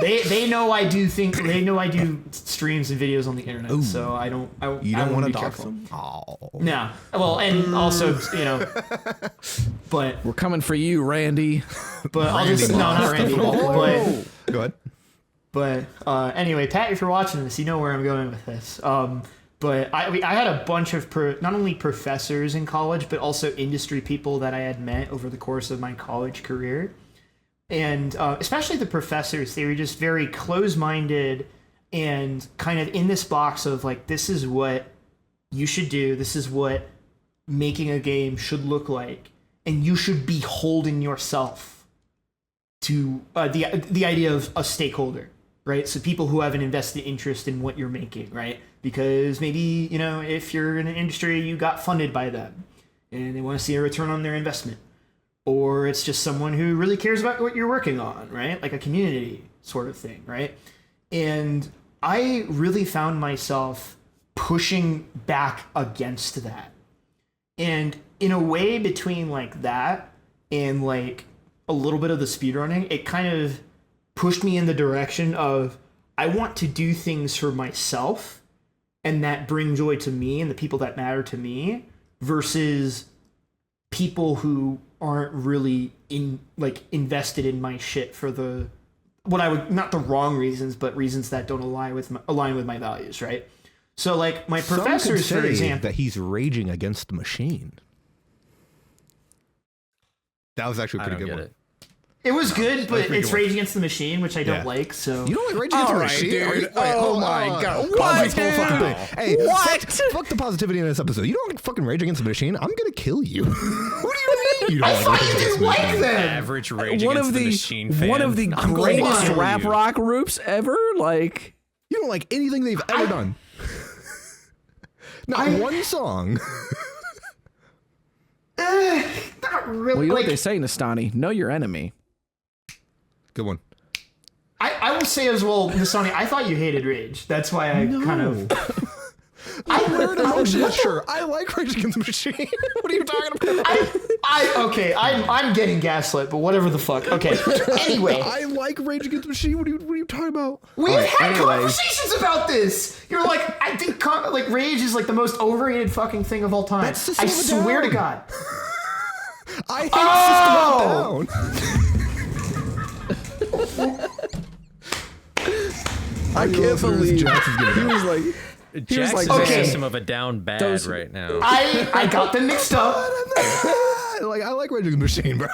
They know I do streams and videos on the internet. Ooh. So I don't want to dox them. Oh. No. Well, and also, but we're coming for you, Randy. But I'll just not Randy. But go ahead. But anyway, Pat, if you're watching this, you know where I'm going with this. But I had a bunch of not only professors in college, but also industry people that I had met over the course of my college career. And especially the professors, they were just very close-minded and kind of in this box of this is what you should do. This is what making a game should look like. And you should be holding yourself to the idea of a stakeholder, right? So people who have an invested interest in what you're making, right? Because maybe, if you're in an industry, you got funded by them and they want to see a return on their investment. Or it's just someone who really cares about what you're working on, right? Like a community sort of thing, right? And I really found myself pushing back against that. And in a way between that and a little bit of the speedrunning, it kind of pushed me in the direction of I want to do things for myself and that bring joy to me and the people that matter to me, versus people who aren't really invested in my shit for the what I would, not the wrong reasons, but reasons that don't align with my values, right? So like my professors, for example, that he's raging against the machine. That was actually a pretty good one. It was good, but it's Rage Against the Machine, which I don't like. So you don't like Rage Against the Machine, dude? Oh my god! What, dude? Hey, fuck the positivity in this episode. You don't like fucking Rage Against the Machine. I'm gonna kill you. What do you mean? You don't I thought you didn't like them. Average Rage Against the Machine fan. One of the greatest rap rock groups ever. Like, you don't like anything they've ever done. Not one song. Not really. Well, you know what they say, Nestani? Know your enemy. Good one. I will say as well, Nestani, I thought you hated Rage. That's why I kind of... Sure, I like Rage Against the Machine. What are you talking about? Okay, I'm getting gaslit, but whatever the fuck. Okay, anyway. I like Rage Against the Machine. What are you talking about? We've had conversations about this. You're like, I think like Rage is like the most overrated fucking thing of all time. That's System I of a swear Down. to God. I hate System of a Down. I can't believe he was like... Jax is a System of a Down bad right now. I got them mixed up. Like, I like Rage Against the Machine, bro.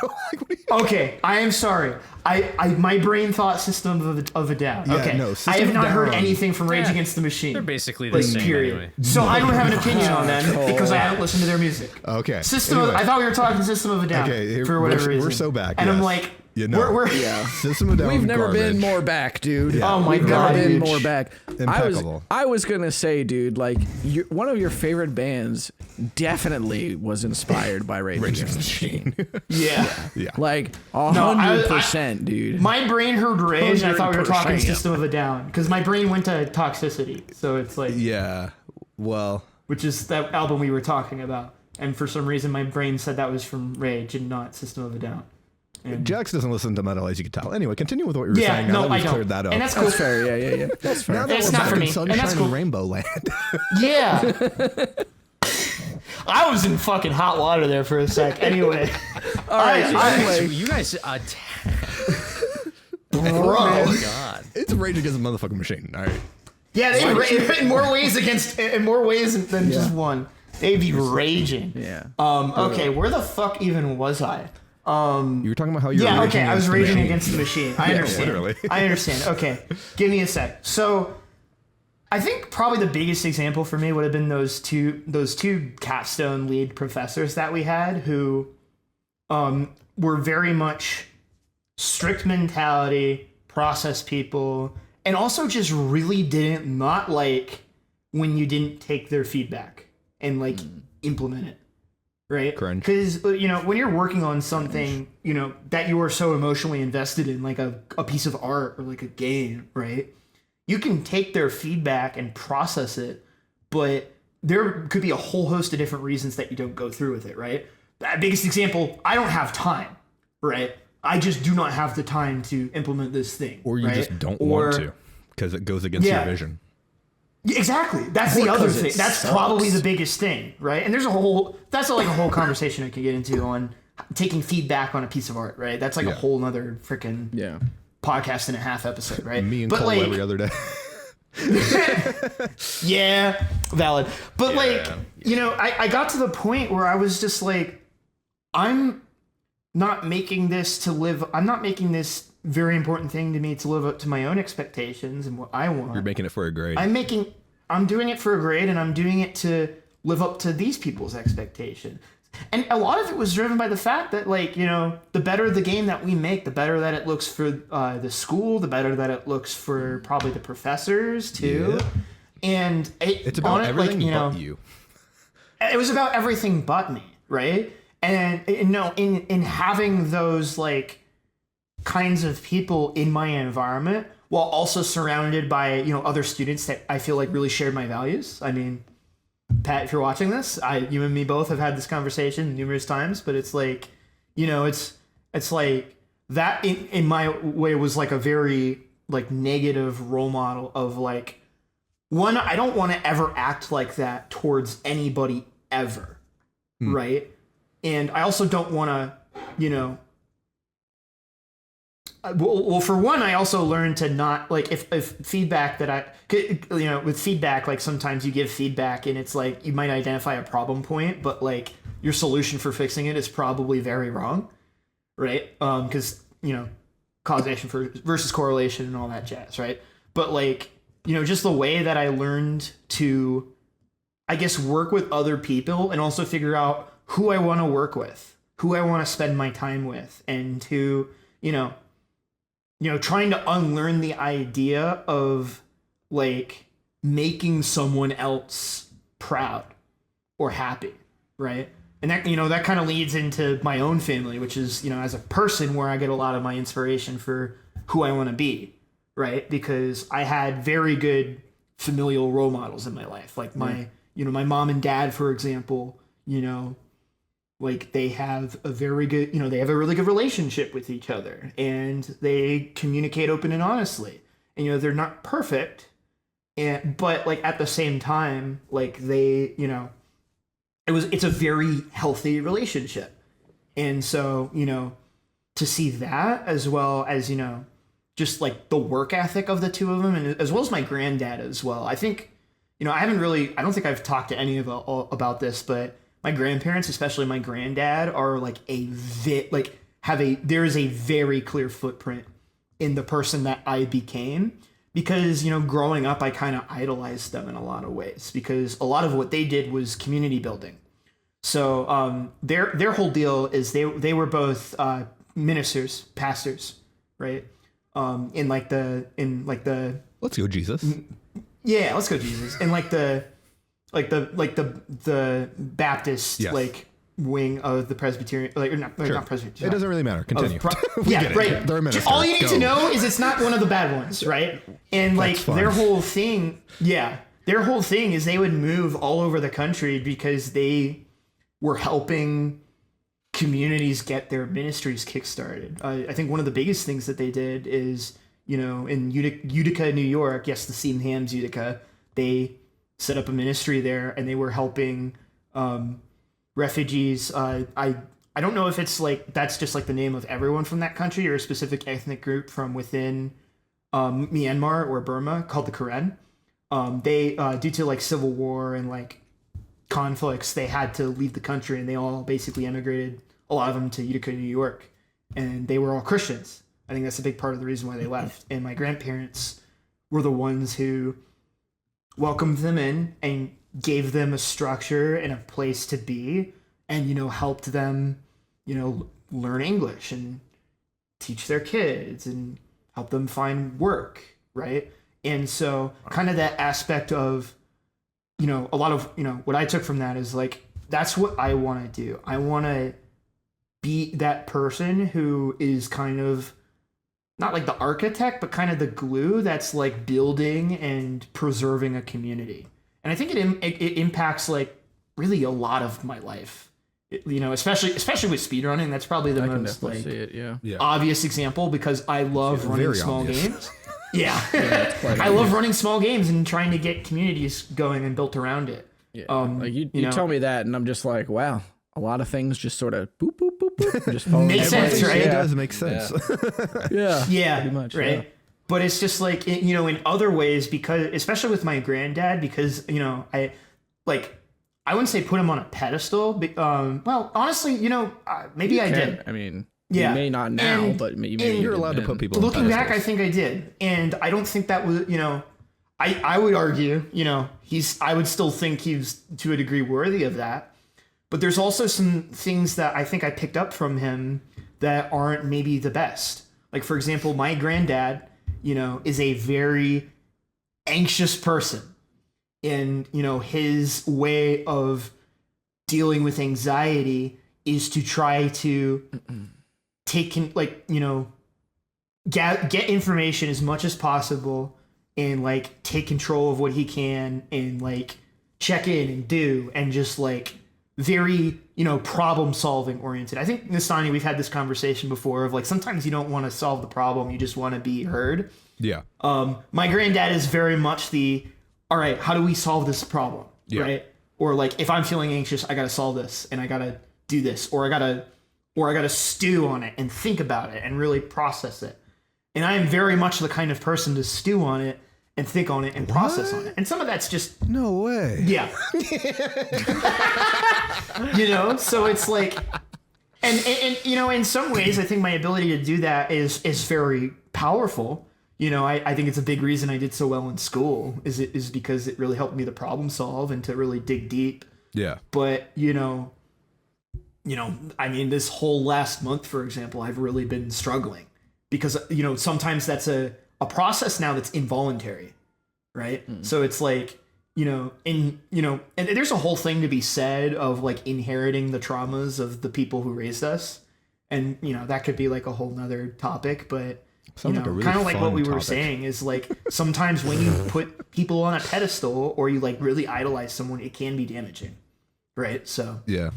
Okay, I am sorry. My brain thought System of a Down. Yeah, okay, no, I have System not of heard Down. anything from Rage Against the Machine. They're basically the same anyway. So I don't have an opinion on them because I haven't listened to their music. Okay. I thought we were talking System of a Down for whatever reason. We're so back. And yes. I'm like, you know, we're System of a Down. We've never garbage. been more back, dude. Yeah. Oh my We've god, never been dude. more back. Impeccable. I was gonna say, dude, like one of your favorite bands definitely was inspired by Rage Against the Machine. Yeah. Yeah. Like 100%, dude. My brain heard Rage, and I thought we were talking 100%. System of a Down because my brain went to Toxicity. So it's like, Yeah. Well, which is that album we were talking about, and for some reason my brain said that was from Rage and not System of a Down. And Jax doesn't listen to metal, as you can tell. Anyway, continue with what you were saying. Now that we've cleared that up. And that's cool. That's fair. Yeah. That's fair. Now that It's we're not back for in me. Sunshine And that's cool. Rainbow Land. Yeah. I was in fucking hot water there for a sec. Anyway. All right. Anyway, You guys Bro. Oh god. It's Rage Against the motherfucking Machine. All right. Yeah, in more ways than just one. They'd be raging. Yeah. Okay, where the fuck even was I? You were talking about how you're Yeah, raging okay, I was against the raging machine. against the machine. I understand. literally. I understand. Okay, give me a sec. So, I think probably the biggest example for me would have been those two capstone lead professors that we had who were very much strict mentality, process people, and also just really didn't not like when you didn't take their feedback and like implement it. Right? Cringe. Because, when you're working on something, that you are so emotionally invested in, like a piece of art or like a game, right? You can take their feedback and process it, but there could be a whole host of different reasons that you don't go through with it, right? The biggest example, I don't have time, right? I just do not have the time to implement this thing. Or you right? just don't want to because it goes against your vision. Exactly. That's the other thing. That's probably the biggest thing, right? And that's like a whole conversation I could get into on taking feedback on a piece of art, right? That's like a whole nother freaking podcast and a half episode, right? Me and Cole every other day. Yeah, valid. But I got to the point where I was just like, I'm not making this very important thing to me to live up to my own expectations and what I want. You're making it for a grade. I'm doing it for a grade, and I'm doing it to live up to these people's expectations. And a lot of it was driven by the fact that, the better the game that we make, the better that it looks for the school, the better that it looks for probably the professors too. Yeah. And it's about everything but you. It was about everything but me, right? And in having those kinds of people in my environment, while also surrounded by other students that I feel like really shared my values. I mean, Pat, if you're watching this, you and me both have had this conversation numerous times, but it's like, it's like that in my way was like a very negative role model of one, I don't want to ever act like that towards anybody ever, right? And I also don't want to, you know, well, for one, I also learned to not, like, if feedback that you know, with feedback, like, sometimes you give feedback and it's like, you might identify a problem point, but, like, your solution for fixing it is probably very wrong, right? Because, you know, causation versus correlation and all that jazz, right? But, like, you know, just the way that I learned to, I guess, work with other people and also figure out who I want to work with, who I want to spend my time with, and who, you know, trying to unlearn the idea of, like, making someone else proud or happy, right? And that, you know, that kind of leads into my own family, which is, you know, as a person where I get a lot of my inspiration for who I want to be, right? Because I had very good familial role models in my life. Like my, you know, my mom and dad, for example, you know, like they have a very good, you know, they have a really good relationship with each other and they communicate open and honestly. And, you know, they're not perfect, but like at the same time, like they, you know, it's a very healthy relationship. And so, you know, to see that as well as, you know, just like the work ethic of the two of them, and as well as my granddad as well. I think, you know, I don't think I've talked to any of about this, but my grandparents, especially my granddad, are like there is a very clear footprint in the person that I became, because, you know, growing up, I kind of idolized them in a lot of ways because a lot of what they did was community building. So their whole deal is they were both ministers, pastors, right? In the let's go Jesus. Yeah, let's go Jesus. In the Baptist wing of the Presbyterian, not Presbyterian. It doesn't really matter. Continue. Yeah, right. They're a minister. All you need to know is it's not one of the bad ones, right? And like their whole thing is they would move all over the country because they were helping communities get their ministries kickstarted. I think one of the biggest things that they did is, you know, in Utica, New York, yes, the Seam Hams Utica, they set up a ministry there and they were helping refugees. I don't know if it's like that's just like the name of everyone from that country or a specific ethnic group from within Myanmar or Burma called the Karen. They due to like civil war and like conflicts, they had to leave the country and they all basically emigrated, a lot of them to Utica, New York, and they were all Christians. I think that's a big part of the reason why they left. And my grandparents were the ones who welcomed them in and gave them a structure and a place to be, and, you know, helped them, you know, learn English and teach their kids and help them find work, right? And so kind of that aspect of, you know, a lot of, you know, what I took from that is like, that's what I want to do. I want to be that person who is kind of not like the architect, but kind of the glue that's like building and preserving a community. And I think it impacts like really a lot of my life, you know, especially with speedrunning. That's probably the most like obvious example, because I love running small games. Yeah. I love running small games and trying to get communities going and built around it. Yeah. Like you tell me that and I'm just like, wow, a lot of things just sort of boop, boop, boop, boop. Just makes sense, right? It does make sense. Yeah. Pretty much, right. Yeah. But it's just like, you know, in other ways, because especially with my granddad, because, you know, I wouldn't say put him on a pedestal. But, well, honestly, you know, maybe I did. I mean, yeah. You may not now, but maybe you're allowed to put people on looking back, I think I did. And I don't think that was, you know, I would argue, you know, I would still think he's to a degree worthy of that. But there's also some things that I think I picked up from him that aren't maybe the best. Like, for example, my granddad, you know, is a very anxious person. And, you know, his way of dealing with anxiety is to try to get information as much as possible and like take control of what he can and like check in and do, and just like very, you know, problem solving oriented. I think, Nestani, we've had this conversation before of like, sometimes you don't want to solve the problem, you just want to be heard. Yeah. My granddad is very much the all right, how do we solve this problem? Yeah. Right? Or like, if I'm feeling anxious, I got to solve this and I got to do this, or I got to stew on it and think about it and really process it. And I am very much the kind of person to stew on it and think on it and process on it. And some of that's just, No way. yeah. So it's like, and in some ways, I think my ability to do that is very powerful. I think it's a big reason I did so well in school is because it really helped me to problem solve and to really dig deep. Yeah. But, this whole last month, for example, I've really been struggling because, sometimes that's a process now that's involuntary, right? So it's like, and there's a whole thing to be said of like inheriting the traumas of the people who raised us. And, that could be like a whole nother topic, but Sounds like a really kind of like what we were topic. saying is like sometimes when you put people on a pedestal or you like really idolize someone, it can be damaging. Right. So Yeah.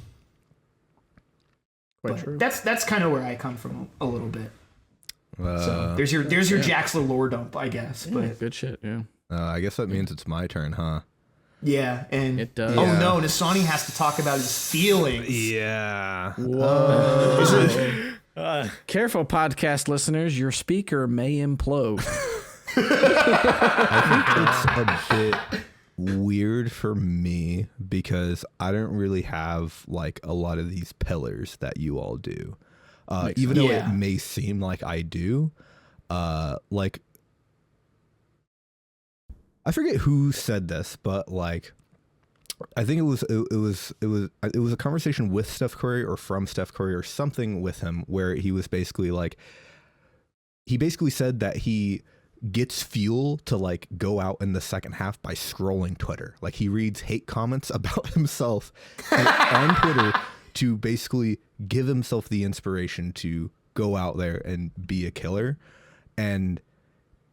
Quite true. that's kind of where I come from a little bit. So there's your Jaxler lore dump, I guess. But Good shit. Yeah. I guess that means it's my turn, huh? yeah, and It does. oh Yeah. no, Nestani has to talk about his feelings. Yeah. Whoa. Careful, podcast listeners. Your speaker may implode. I think it's a bit weird for me because I don't really have like a lot of these pillars that you all do. Even though Yeah. it may seem like I do, like I forget who said this, but like I think it was a conversation with Steph Curry or from Steph Curry or something with him where he was basically like he basically said that he gets fuel to like go out in the second half by scrolling Twitter. Like he reads hate comments about himself on Twitter to basically give himself the inspiration to go out there and be a killer. And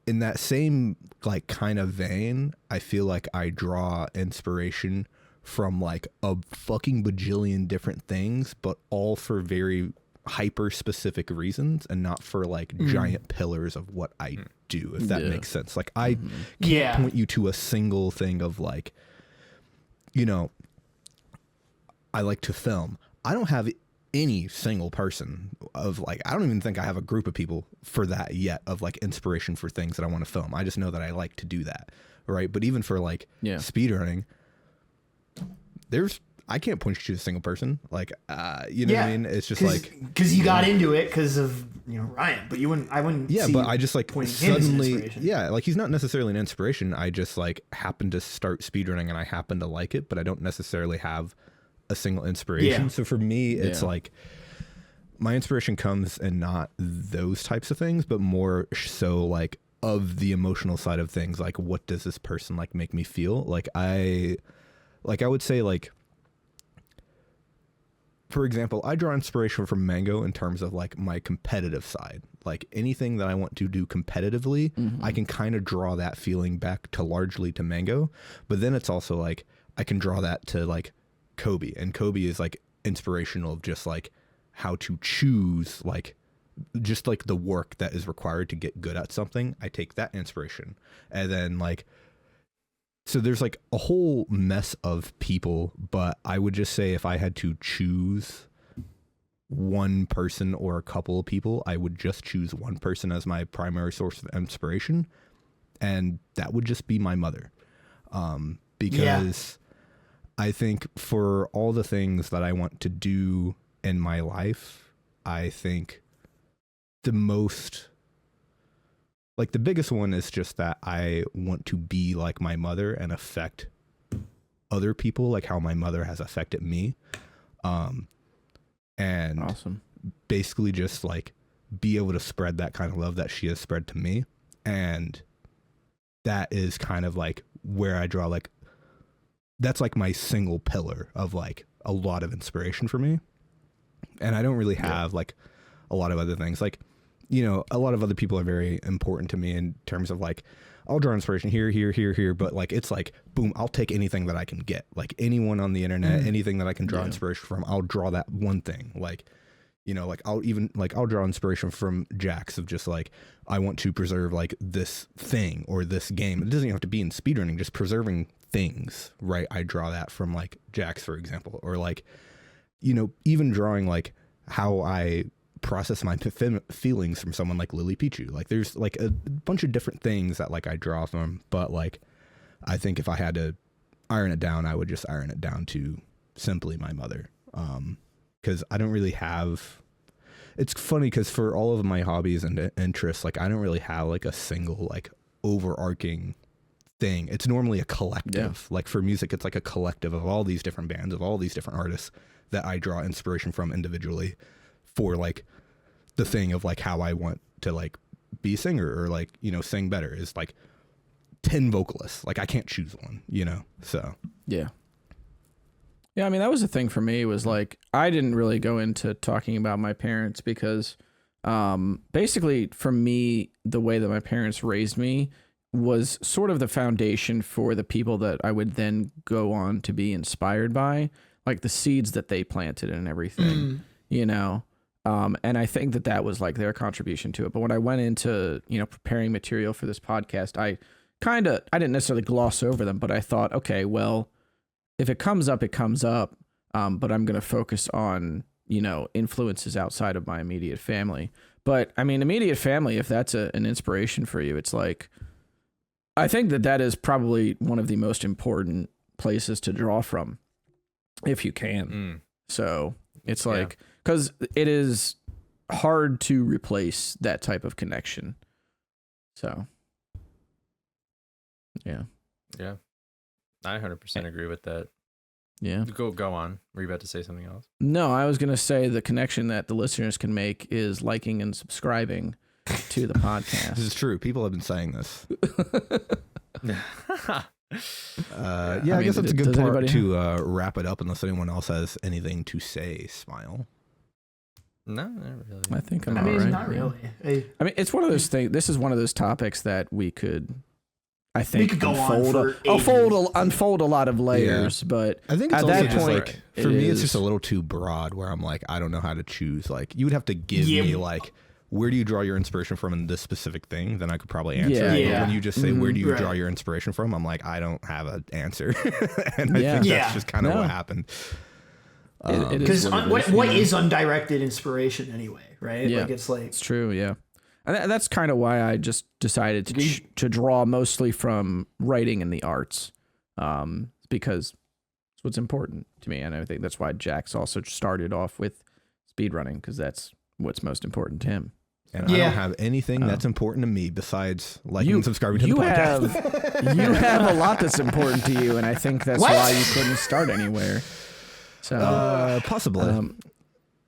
in that same like kind of vein, I feel like I draw inspiration from like a fucking bajillion different things, but all for very hyper specific reasons and not for like giant pillars of what I do, if that makes sense. Like I can't point you to a single thing of like, I like to film. I don't have any single person of like, I don't even think I have a group of people for that yet of like inspiration for things that I want to film. I just know that I like to do that. Right. But even for like speedrunning, I can't point you to a single person. Like, you know what I mean? It's just like, because you got into it because of Ryan, but I wouldn't. Yeah, see but I just like pointing him as an suddenly, inspiration. like he's not necessarily an inspiration. I just like happen to start speedrunning and I happen to like it, but I don't necessarily have a single inspiration. Yeah. So for me, it's like my inspiration comes in not those types of things, but more so like of the emotional side of things. Like, what does this person like make me feel? Like I would say like, for example, I draw inspiration from Mango in terms of like my competitive side. Like anything that I want to do competitively, I can kind of draw that feeling back to largely to Mango. But then it's also like I can draw that to like Kobe, and Kobe is like inspirational of just like how to choose like just like the work that is required to get good at something. I take that inspiration, and then like so there's like a whole mess of people, but I would just say if I had to choose one person or a couple of people, I would just choose one person as my primary source of inspiration, and that would just be my mother. Because I think for all the things that I want to do in my life, I think the biggest one is just that I want to be like my mother and affect other people like how my mother has affected me. And Awesome. basically just like be able to spread that kind of love that she has spread to me. And that is kind of like where I draw like, that's like my single pillar of like a lot of inspiration for me. And I don't really have like a lot of other things. Like, a lot of other people are very important to me in terms of like, I'll draw inspiration here, but like, it's like, boom, I'll take anything that I can get. Like anyone on the internet, anything that I can draw inspiration from, I'll draw that one thing. Like, You know, like I'll draw inspiration from Jax of just like, I want to preserve like this thing or this game. It doesn't even have to be in speedrunning, just preserving things, right? I draw that from like Jax, for example, or like, you know, even drawing like how I process my feelings from someone like Lily Pichu. Like there's like a bunch of different things that like I draw from, but like, I think if I had to iron it down, I would just iron it down to simply my mother. Because I don't really have, it's funny because for all of my hobbies and interests, like I don't really have like a single like overarching thing. It's normally a collective. Like for music, it's like a collective of all these different bands, of all these different artists that I draw inspiration from individually for like the thing of like how I want to like be a singer or like, you know, sing better is like 10 vocalists. Like I can't choose one, you know? So yeah. Yeah, I mean, that was the thing for me was like, I didn't really go into talking about my parents because basically for me, the way that my parents raised me was sort of the foundation for the people that I would then go on to be inspired by, like the seeds that they planted and everything, you know? And I think that that was like their contribution to it. But when I went into, you know, preparing material for this podcast, I didn't necessarily gloss over them, but I thought, okay, well, if it comes up, it comes up. But I'm going to focus on, you know, influences outside of my immediate family. But I mean, immediate family, if that's an inspiration for you, it's like, I think that that is probably one of the most important places to draw from if you can. So it's like, because it is hard to replace that type of connection. So, yeah. Yeah. I 100% agree with that. Yeah. Go on. Were you about to say something else? No, I was going to say the connection that the listeners can make is liking and subscribing to the podcast. this is true. People have been saying this. I guess that's a good part to wrap it up unless anyone else has anything to say. Smile. No, not really. I think I'm I mean, all right. not really. I mean, it's one of those things. This is one of those topics that we could, I think, We could go on for unfold a lot of layers. But I think it's at also that just point, like for me, it's just a little too broad. Where I'm like, I don't know how to choose. Like, you would have to give me like, where do you draw your inspiration from in this specific thing? Then I could probably answer. Yeah. But when you just say, where do you draw your inspiration from? I'm like, I don't have an answer. And I think that's just kind of what happened. Because what is undirected inspiration anyway, right? Yeah. Like it's true. Yeah. And that's kind of why I just decided to draw mostly from writing and the arts, because it's what's important to me. And I think that's why Jax also started off with speedrunning, because that's what's most important to him. And I don't have anything that's important to me besides liking and subscribing to the podcast. You have a lot that's important to you, and I think that's why you couldn't start anywhere. So possibly.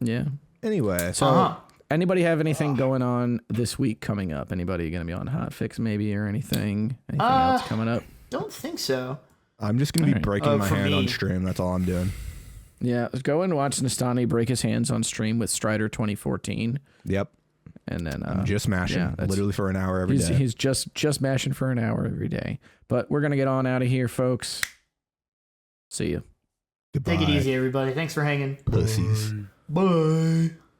Yeah. Anyway. So anybody have anything going on this week coming up? Anybody going to be on Hotfix maybe or anything? Anything else coming up? Don't think so. I'm just going to be breaking my hand on stream. That's all I'm doing. Yeah. Let's go and watch Nestani break his hands on stream with Strider 2014. Yep. And then I'm just mashing literally for an hour every day. He's just mashing for an hour every day. But we're going to get on out of here, folks. See you. Goodbye. Take it easy, everybody. Thanks for hanging. Pussies. Bye.